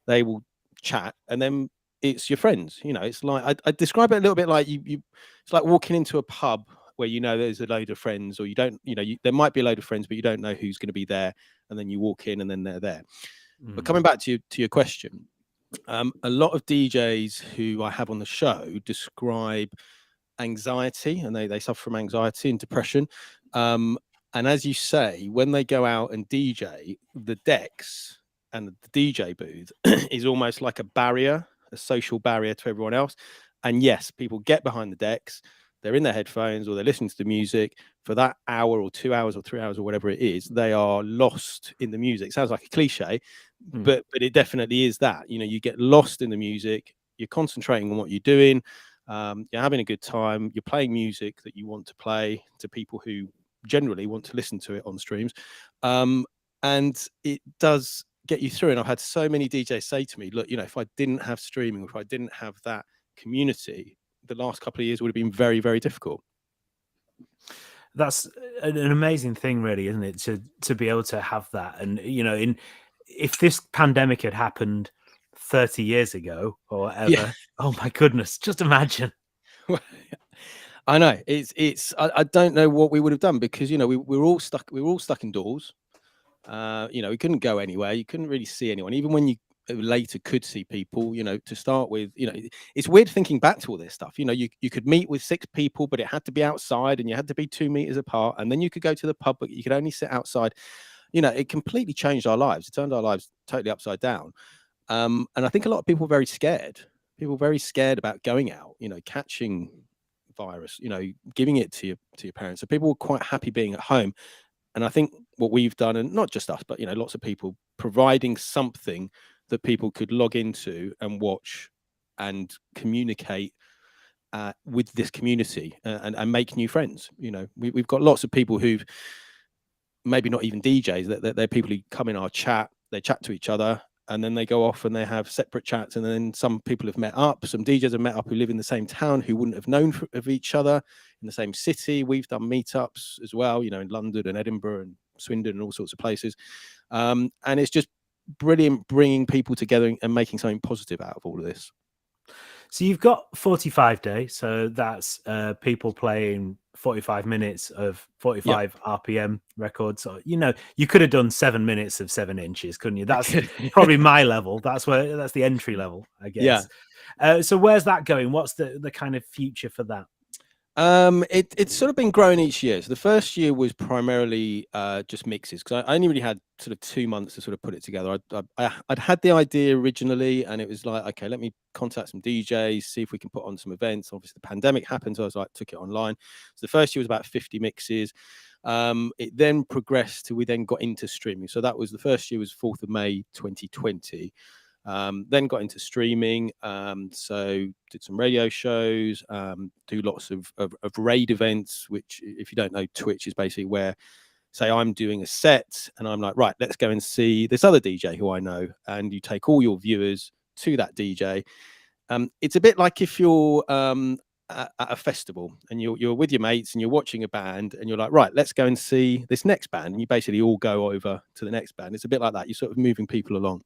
They will chat, and then it's your friends. You know, it's like I describe it a little bit like you. It's like walking into a pub where you know there's a load of friends, or you don't. You know, there might be a load of friends, but you don't know who's going to be there. And then you walk in, and then they're there. But coming back to your question, a lot of DJs who I have on the show describe anxiety, and they suffer from anxiety and depression. And as you say, when they go out and DJ, the decks and the DJ booth is almost like a barrier, a social barrier to everyone else. And yes, people get behind the decks, they're in their headphones or they're listening to the music for that hour or 2 hours or 3 hours or whatever it is. They are lost in the music. Sounds like a cliche, but it definitely is that. You know, you get lost in the music, you're concentrating on what you're doing, you're having a good time, you're playing music that you want to play to people who generally want to listen to it on streams. And it does get you through. And I've had so many DJs say to me, look, you know, if I didn't have streaming, if I didn't have that community, the last couple of years would have been very, very difficult. That's an amazing thing, really, isn't it? To be able to have that. And, you know, if this pandemic had happened 30 years ago or whatever, oh my goodness, just imagine. I know I don't know what we would have done, because, you know, we were all stuck indoors. You know, we couldn't go anywhere. You couldn't really see anyone, even when you later could see people. You know, to start with, you know, it's weird thinking back to all this stuff. You know, you could meet with 6 people, but it had to be outside, and you had to be 2 meters apart, and then you could go to the pub, but you could only sit outside. You know, it completely changed our lives. It turned our lives totally upside down. And I think a lot of people were very scared. People were very scared about going out, you know, catching virus, you know, giving it to your parents. So people were quite happy being at home. And I think what we've done, and not just us, but, you know, lots of people, providing something that people could log into and watch and communicate with this community and make new friends. You know, we've got lots of people who've maybe not even DJs, they're people who come in our chat, they chat to each other, and then they go off and they have separate chats. And then some people have met up, some DJs have met up who live in the same town, who wouldn't have known of each other in the same city. We've done meetups as well, you know, in London and Edinburgh and Swindon and all sorts of places. And it's just brilliant bringing people together and making something positive out of all of this. So you've got 45 Day, so that's people playing 45 minutes of 45 RPM records. So, you know, you could have done 7 minutes of 7 inches, couldn't you? That's probably my level. That's the entry level, I guess. So where's that going? What's the kind of future for that? It's sort of been growing each year. So the first year was primarily just mixes, because I only really had sort of 2 months to sort of put it together. I'd had the idea originally, and it was like, okay, let me contact some DJs, see if we can put on some events. Obviously, the pandemic happened, so I was like, took it online. So the first year was about 50 mixes. It then progressed to, we then got into streaming. So that was, the first year was 4th of May 2020. Then got into streaming, so did some radio shows, do lots of raid events, which, if you don't know, Twitch is basically where, say I'm doing a set and I'm like, right, let's go and see this other DJ who I know, and you take all your viewers to that DJ. It's a bit like if you're at a festival and you're with your mates and you're watching a band and you're like, right, let's go and see this next band, and you basically all go over to the next band. It's a bit like that. You're sort of moving people along.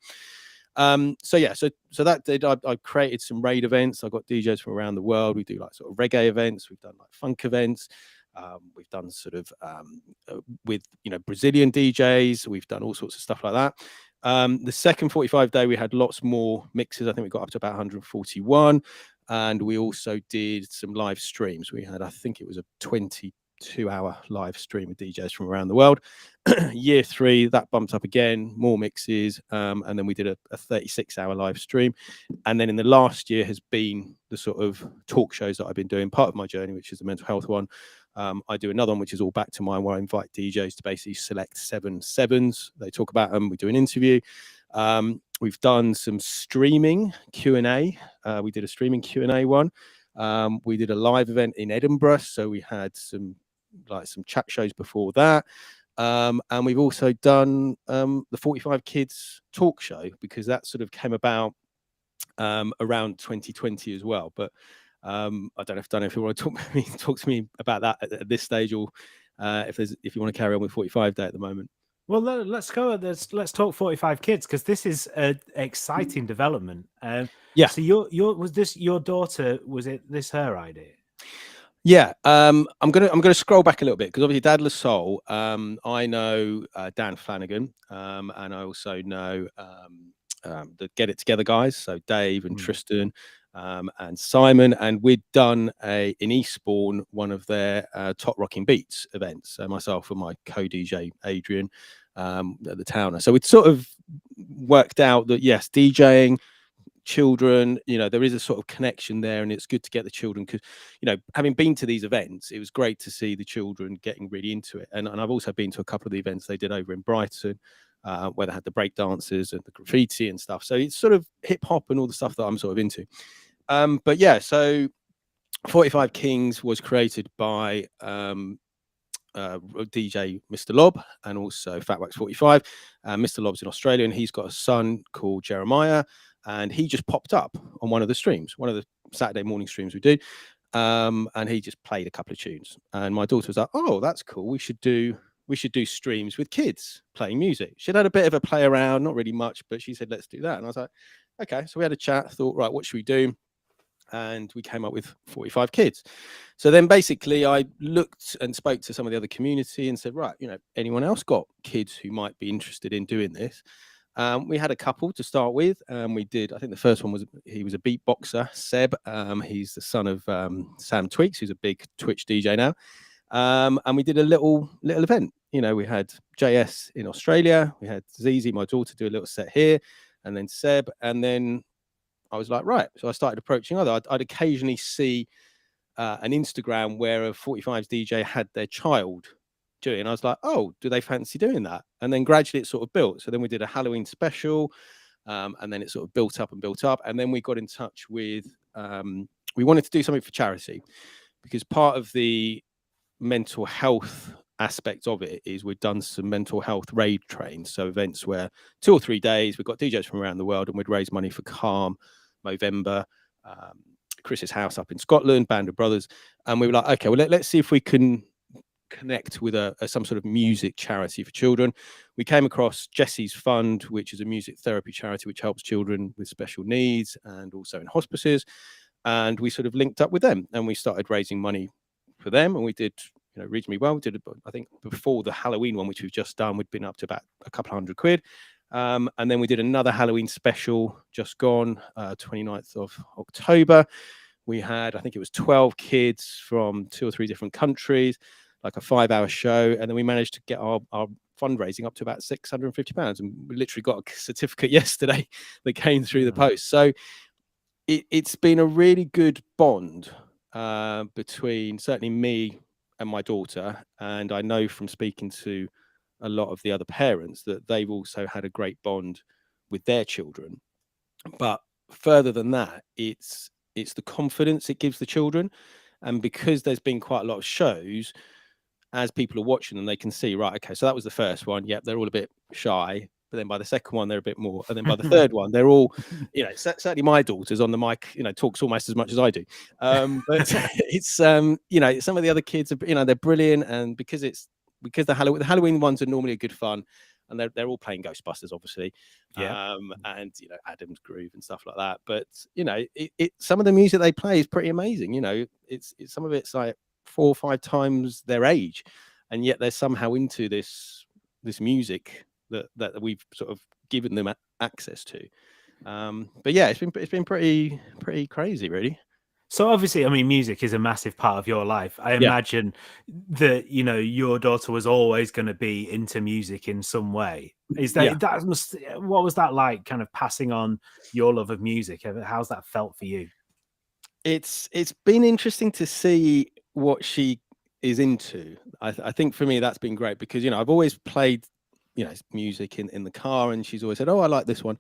So that did, I created some raid events. I got DJs from around the world. We do like sort of reggae events. We've done like funk events. We've done sort of with, you know, Brazilian DJs. We've done all sorts of stuff like that. The second 45 day, we had lots more mixes. I think we got up to about 141. And we also did some live streams. We had, I think it was a 22-hour live stream with DJs from around the world. Year 3, that bumped up again, more mixes, and then we did a 36-hour live stream. And then in the last year has been the sort of talk shows that I've been doing, part of my journey, which is the mental health one. I do another one, which is all back to mine, where I invite DJs to basically select 7 sevens. They talk about them. We do an interview. We've done some streaming Q&A. We did a streaming Q&A one. We did a live event in Edinburgh, so we had some chat shows before that. And we've also done the 45 Kids talk show, because that sort of came about around 2020 as well. But I don't know if you want to talk to me about that at this stage, or if you want to carry on with 45 Day at the moment. Well, let's go. Let's talk 45 Kids, because this is an exciting development. Yeah. So was this your daughter? Was it this her idea? Yeah. I'm gonna scroll back a little bit, because obviously Daddler Soul. I know Dan Flanagan, and I also know the Get It Together guys. So Dave and Tristan. And Simon, and we'd done in Eastbourne one of their Top Rocking Beats events. So myself and my co-DJ Adrian at the Towner. So we'd sort of worked out that, yes, DJing, children, you know, there is a sort of connection there, and it's good to get the children, because, you know, having been to these events, it was great to see the children getting really into it. And I've also been to a couple of the events they did over in Brighton, where they had the break dancers and the graffiti and stuff. So it's sort of hip hop and all the stuff that I'm sort of into. But yeah, so 45 Kings was created by DJ Mr. Lob, and also Fatwax 45. Mr. Lob's in Australia, and he's got a son called Jeremiah, and he just popped up on one of the streams, one of the Saturday morning streams we do, and he just played a couple of tunes. And my daughter was like, "Oh, that's cool. We should do streams with kids playing music." She'd had a bit of a play around, not really much, but she said, "Let's do that." And I was like, "Okay." So we had a chat. Thought, right, what should we do? And we came up with 45 Kids. So then basically I looked and spoke to some of the other community and said, right, you know, anyone else got kids who might be interested in doing this? We had a couple to start with. We did, I think the first one was, he was a beatboxer, Seb. He's the son of Sam Tweaks, who's a big Twitch DJ now. And we did a little event. You know, we had JS in Australia. We had Zizi, my daughter, do a little set here, and then Seb, and then I was like, right. So I started approaching I'd occasionally see an Instagram where a 45's DJ had their child doing. I was like, oh, do they fancy doing that? And then gradually it sort of built. So then we did a Halloween special, and then it sort of built up. And then we got in touch with, we wanted to do something for charity, because part of the mental health aspect of it is we've done some mental health raid trains, so events where 2 or 3 days we've got DJs from around the world, and we'd raise money for Calm, Movember, Chris's house up in Scotland, Band of Brothers. And we were like, okay, well, let's see if we can connect with some sort of music charity for children. We came across Jesse's Fund, which is a music therapy charity which helps children with special needs and also in hospices, and we sort of linked up with them, and we started raising money for them, and we did, you know, reasonably well. We did, I think, before the Halloween one, which we've just done, we'd been up to about a couple £100. And then we did another Halloween special just gone, 29th of October, We had, I think it was 12 kids from 2 or 3 different countries, like a 5-hour show. And then we managed to get our fundraising up to about £650. And we literally got a certificate yesterday that came through the post. So it's been a really good bond between certainly me and my daughter. And I know from speaking to a lot of the other parents that they've also had a great bond with their children. But further than that, it's the confidence it gives the children. And because there's been quite a lot of shows, as people are watching them, they can see, right, okay, so that was the first one. Yep, they're all a bit shy. But then by the second one, they're a bit more. And then by the third one, they're all, certainly my daughter's on the mic, talks almost as much as I do. But it's, some of the other kids are, they're brilliant. And because the Halloween ones are normally a good fun. And they're all playing Ghostbusters, obviously, and Adam's Groove and stuff like that. But some of the music they play is pretty amazing. It's some of it's like 4 or 5 times their age, and yet they're somehow into this music that we've sort of given them access to. But yeah, it's been pretty crazy, really. So obviously, I mean, music is a massive part of your life. I imagine that, your daughter was always going to be into music in some way. What was that like, kind of passing on your love of music? How's that felt for you? It's been interesting to see what she is into. I think for me, that's been great because, I've always played, music in the car, and she's always said, oh, I like this one.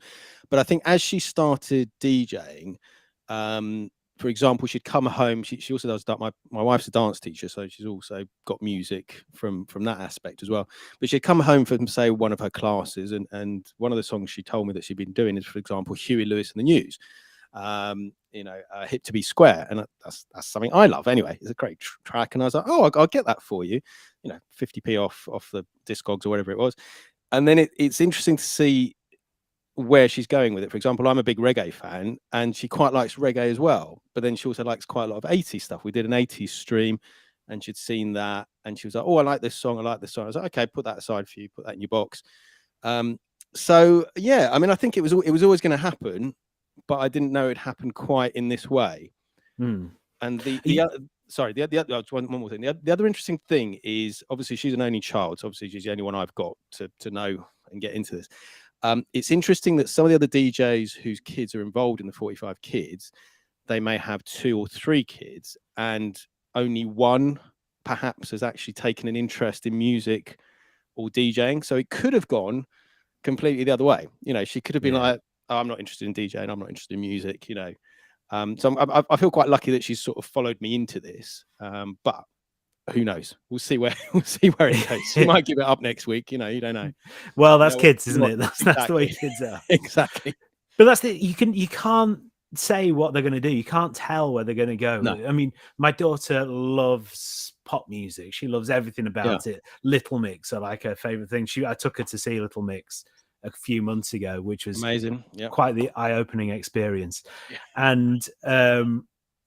But I think as she started DJing, for example, she'd come home. She also does that. My wife's a dance teacher, so she's also got music from that aspect as well. But she'd come home from, say, one of her classes, and one of the songs she told me that she'd been doing is, for example, Huey Lewis and the News. Hip to Be Square, and that's something I love anyway. It's a great track, and I was like, oh, I'll get that for you. 50p off the Discogs or whatever it was. And then it's interesting to see where she's going with it. For example, I'm a big reggae fan, and she quite likes reggae as well. But then she also likes quite a lot of 80s stuff. We did an 80s stream, and she'd seen that, and she was like, "Oh, I like this song. I like this song." I was like, "Okay, put that aside for you. Put that in your box." So yeah, I mean, I think it was always going to happen, but I didn't know it'd happen quite in this way. And the other one more thing. The other interesting thing is, obviously, she's an only child. So obviously, she's the only one I've got to know and get into this. It's interesting that some of the other DJs whose kids are involved in the 45 Kids, they may have 2 or 3 kids, and only one perhaps has actually taken an interest in music or DJing. So it could have gone completely the other way. She could have been like, oh, I'm not interested in DJing, I'm not interested in music, So I feel quite lucky that she's sort of followed me into this. But who knows? We'll see where it goes. She might give it up next week. You don't know. Well, that's kids, isn't it? That's the way kids are. Exactly. But that's you can't say what they're going to do. You can't tell where they're going to go. No. I mean, my daughter loves pop music. She loves everything about it. Little Mix are like her favorite thing. I took her to see Little Mix a few months ago, which was amazing. Quite the eye-opening experience. And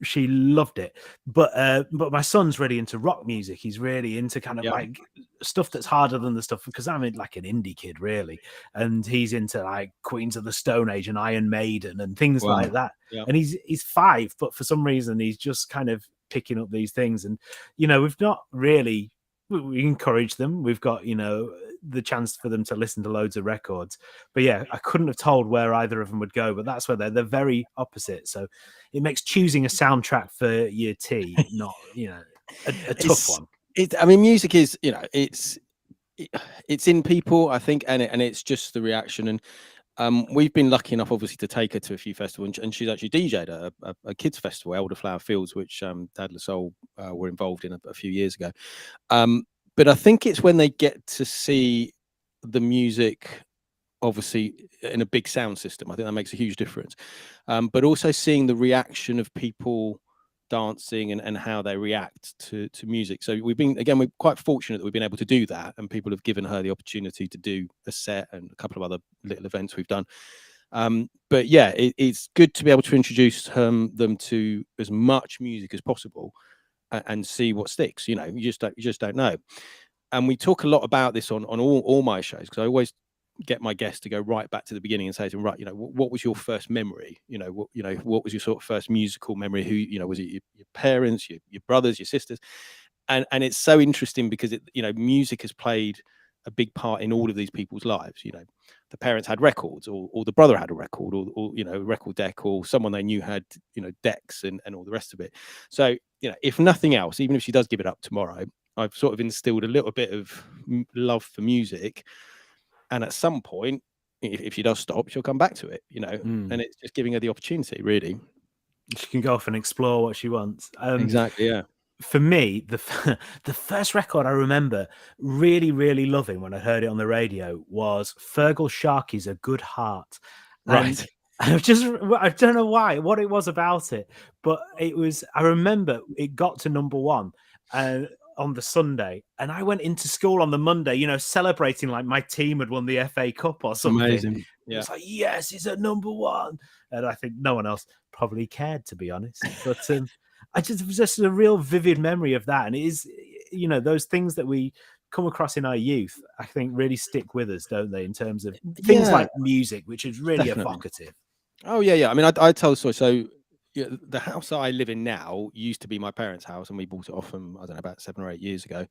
she loved it. But my son's really into rock music. He's really into kind of like stuff that's harder than the stuff, because I'm like an indie kid, really. And he's into like Queens of the Stone Age and Iron Maiden and things like that. Yeah. And he's 5, but for some reason he's just kind of picking up these things. And, we've not really, we encourage them. We've got, the chance for them to listen to loads of records. But yeah, I couldn't have told where either of them would go, but that's where they're very opposite. So it makes choosing a soundtrack for year T not, a tough one. I mean, music is, it's in people, I think, and it's just the reaction. And we've been lucky enough, obviously, to take her to a few festivals, and she's actually DJ'd at a kids festival, Elderflower Fields, which Dad La Soul were involved in a few years ago. But I think it's when they get to see the music, obviously, in a big sound system. I think that makes a huge difference. But also seeing the reaction of people dancing and how they react to music. So we're quite fortunate that we've been able to do that, and people have given her the opportunity to do a set and a couple of other little events we've done. But yeah, it's good to be able to introduce them to as much music as possible and see what sticks. You just don't know. And we talk a lot about this on all my shows, because I always get my guests to go right back to the beginning and say to them, right, what was your first memory? What was your sort of first musical memory? Who, was it your parents, your brothers, your sisters? And it's so interesting because music has played a big part in all of these people's lives. The parents had records, or the brother had a record, or a record deck, or someone they knew had decks and all the rest of it. So if nothing else, even if she does give it up tomorrow, I've sort of instilled a little bit of love for music, and at some point, if she does stop, she'll come back to it. And it's just giving her the opportunity, really. She can go off and explore what she wants. Exactly, yeah. For me, the first record I remember really, really loving when I heard it on the radio was Fergal Sharkey's "A Good Heart." Right. I don't know what it was about it, but it was. I remember it got to number one on the Sunday, and I went into school on the Monday, celebrating like my team had won the FA Cup or something. Amazing. Yeah. It's like, yes, it's at number one, and I think no one else probably cared, to be honest. But it was just a real vivid memory of that. And it is, those things that we come across in our youth, I think really stick with us, don't they? In terms of things like music, which is really evocative. Oh, yeah. I mean, I tell a story. So the house that I live in now used to be my parents' house, and we bought it off them, I don't know, about 7 or 8 years ago.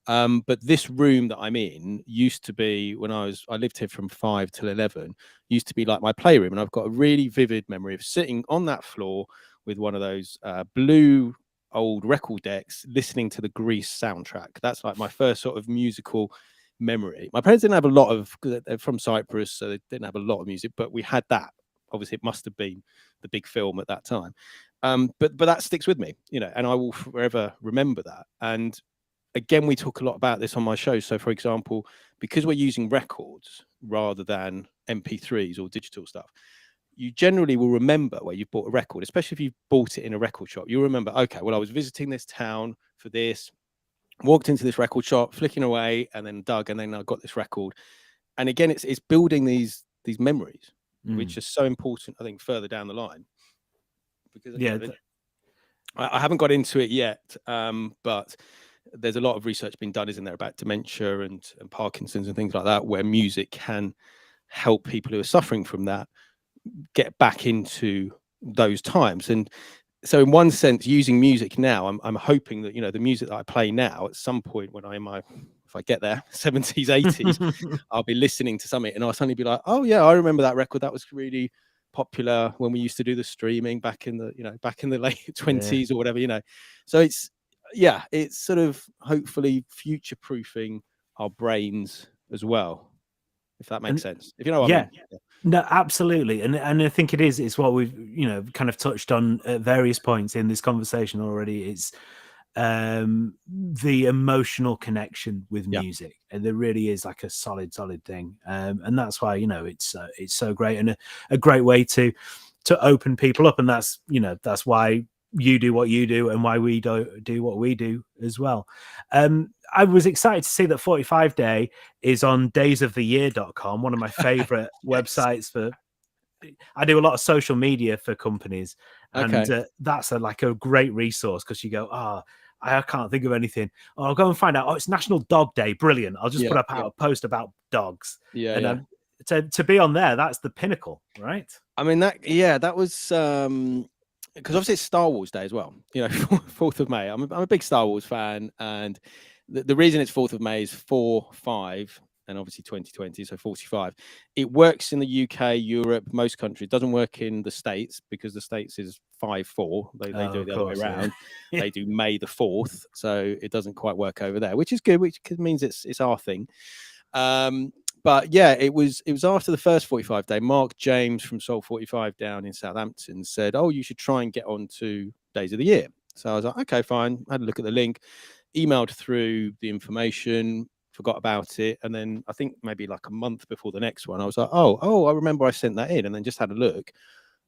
But this room that I'm in used to be, when I lived here from 5 till 11, used to be like my playroom. And I've got a really vivid memory of sitting on that floor with one of those blue old record decks, listening to the Grease soundtrack. That's like my first sort of musical memory. My parents didn't have a lot of, because they're from Cyprus, so they didn't have a lot of music, but we had that. Obviously, it must have been the big film at that time. But that sticks with me, and I will forever remember that. And again, we talk a lot about this on my show. So, for example, because we're using records rather than MP3s or digital stuff, you generally will remember where you've bought a record, especially if you've bought it in a record shop. You'll remember, okay, well, I was visiting this town for this, walked into this record shop, flicking away, and then dug, and then I got this record. And again, it's building these memories, which is so important, I think, further down the line. Because I haven't got into it yet, but there's a lot of research being done, isn't there, about dementia and Parkinson's and things like that, where music can help people who are suffering from that get back into those times. And so in one sense, using music now, I'm hoping that the music that I play now, at some point when if I get there, 70s, 80s, I'll be listening to something and I'll suddenly be like, oh yeah, I remember that record. That was really popular when we used to do the streaming back in the late 20s or whatever. So it's sort of hopefully future proofing our brains as well, if that makes sense. If you know what I mean. Yeah. No, absolutely. And I think it's what we've, kind of touched on at various points in this conversation already. It's the emotional connection with music. And there really is like a solid thing. And that's why, it's so great, and a great way to open people up. And that's why you do what you do and why we do what we do as well. I was excited to see that 45 Day is on daysoftheyear.com, one of my favorite websites I do a lot of social media for companies, and that's a great resource, because you go, I can't think of anything. I'll go and find out. It's National Dog Day. Brilliant. I'll just put up a post about dogs. To be on there, that's the pinnacle, right? I mean, that was because obviously it's Star Wars Day as well. 4th of May. I'm a big Star Wars fan, and the reason it's 4th of May is 4-5, and obviously 2020, so 45. It works in the UK, Europe, most countries. It doesn't work in the States, because the States is 5-4. They do it the other way around. They do May the 4th, so it doesn't quite work over there, which is good, which means it's our thing. But yeah, it was after the first 45 Day. Mark James from Soul 45 down in Southampton said, oh, you should try and get on to Days of the Year. So I was like, okay, fine. I had a look at the link, emailed through the information, forgot about it. And then I think maybe like a month before the next one, I was like, oh, I remember I sent that in, and then just had a look.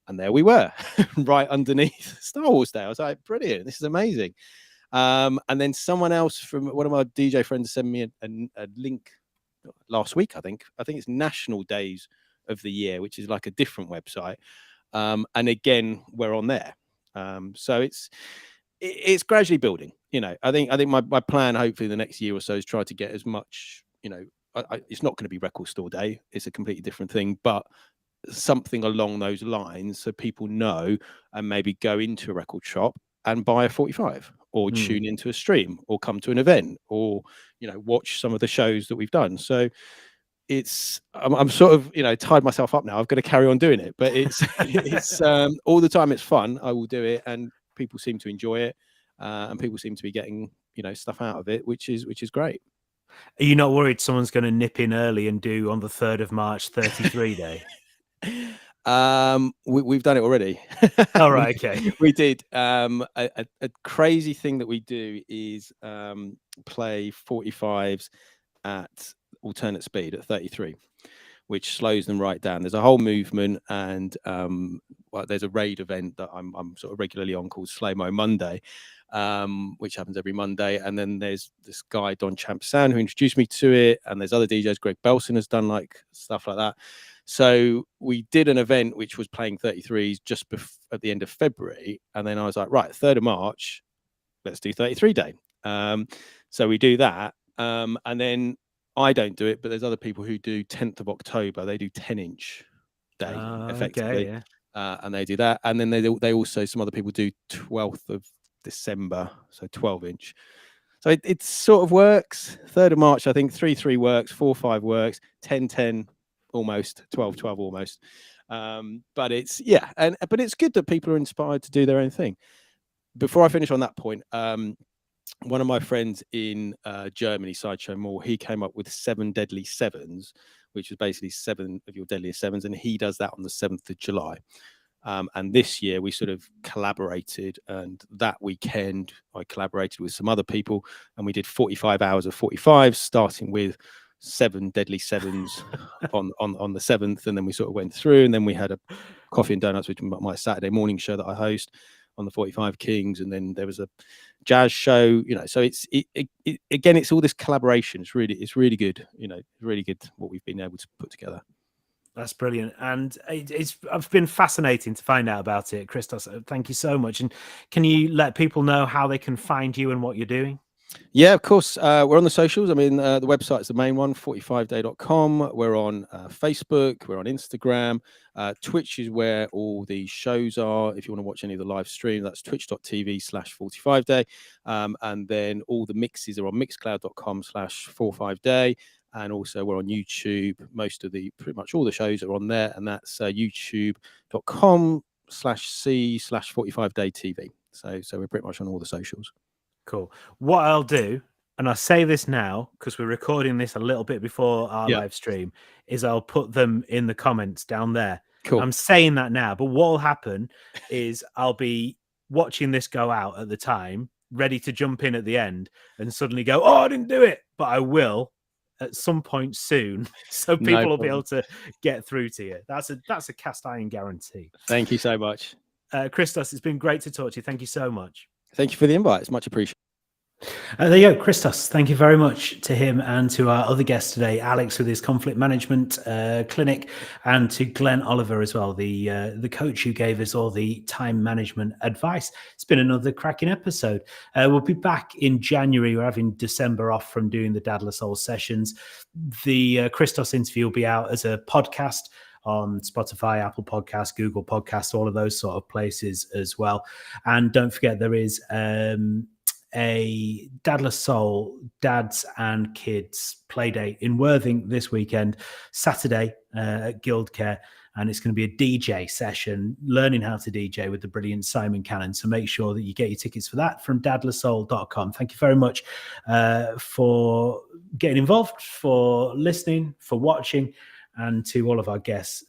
And there we were, right underneath Star Wars Day. I was like, brilliant. This is amazing. And then someone else from one of my DJ friends sent me a link last week. I think it's National Days of the Year, which is like a different website. And again, we're on there. So it's gradually building. I think my plan, hopefully the next year or so, is try to get as much it's not going to be record store day. It's a completely different thing, but something along those lines, so people know and maybe go into a record shop and buy a 45, or tune into a stream, or come to an event, or watch some of the shows that we've done. So I'm sort of tied myself up now. I've got to carry on doing it, but it's all the time. It's fun. I will do it, and people seem to enjoy it, and people seem to be getting stuff out of it, which is great. Are you not worried someone's going to nip in early and do on the 3rd of March 33 day? We've done it already. All right, okay. We did. A crazy thing that we do is play 45s at alternate speed at 33, which slows them right down. There's a whole movement, and there's a raid event that I'm sort of regularly on called Slow Mo Monday, which happens every Monday. And then there's this guy Don Champsan who introduced me to it, and there's other DJs. Greg Belson has done like stuff like that. So we did an event which was playing 33s just at the end of February, and then I was like, right, 3rd of March, let's do 33 day. So we do that, and then I don't do it, but there's other people who do 10th of October. They do 10-inch day effectively, okay, yeah. And they do that. And then they also, some other people do 12th of December, so 12-inch. So it sort of works. 3rd of March, I think 3-3 works, 4-5 works, 10-10 almost, 12-12 almost. But it's but it's good that people are inspired to do their own thing. Before I finish on that point, one of my friends in Germany, Sideshow Mall, he came up with 7 deadly 7s, which is basically 7 of your deadliest 7s, and he does that on the 7th of July. And this year we sort of collaborated, and that weekend I collaborated with some other people, and we did 45 hours of 45s, starting with 7 deadly 7s on the 7th, and then we sort of went through, and then we had a coffee and donuts, which is my Saturday morning show that I host on the 45 Kings, and then there was a jazz show, so it's again, it's all this collaboration. It's really good, really good what we've been able to put together. That's brilliant, and it's been fascinating to find out about it, Christos. Thank you so much. And can you let people know how they can find you and what you're doing? Yeah, of course. We're on the socials. I mean, the website's the main one, 45day.com. We're on Facebook. We're on Instagram. Twitch is where all the shows are. If you want to watch any of the live stream, that's twitch.tv/45day. And then all the mixes are on mixcloud.com/45day. And also we're on YouTube. Pretty much all the shows are on there. And that's youtube.com/c/45day.tv. So we're pretty much on all the socials. Cool. What I'll do, and I say this now because we're recording this a little bit before our live stream, is I'll put them in the comments down there. Cool. I'm saying that now, but what will happen is I'll be watching this go out at the time, ready to jump in at the end, and suddenly go, "Oh, I didn't do it," but I will at some point soon, so people will be able to get through to you. That's a cast iron guarantee. Thank you so much, Christos. It's been great to talk to you. Thank you so much. Thank you for the invite. It's much appreciated. There you go, Christos. Thank you very much to him and to our other guest today, Alex with his conflict management clinic, and to Glenn Oliver as well, the coach who gave us all the time management advice. It's been another cracking episode. We'll be back in January. We're having December off from doing the Dadler Soul sessions. The Christos interview will be out as a podcast on Spotify, Apple Podcasts, Google Podcasts, all of those sort of places as well. And don't forget, there is a Dadler Soul Dads and Kids Playdate in Worthing this weekend, Saturday at Guildcare. And it's going to be a DJ session, learning how to DJ with the brilliant Simon Cannon. So make sure that you get your tickets for that from dadlersoul.com. Thank you very much for getting involved, for listening, for watching, and to all of our guests.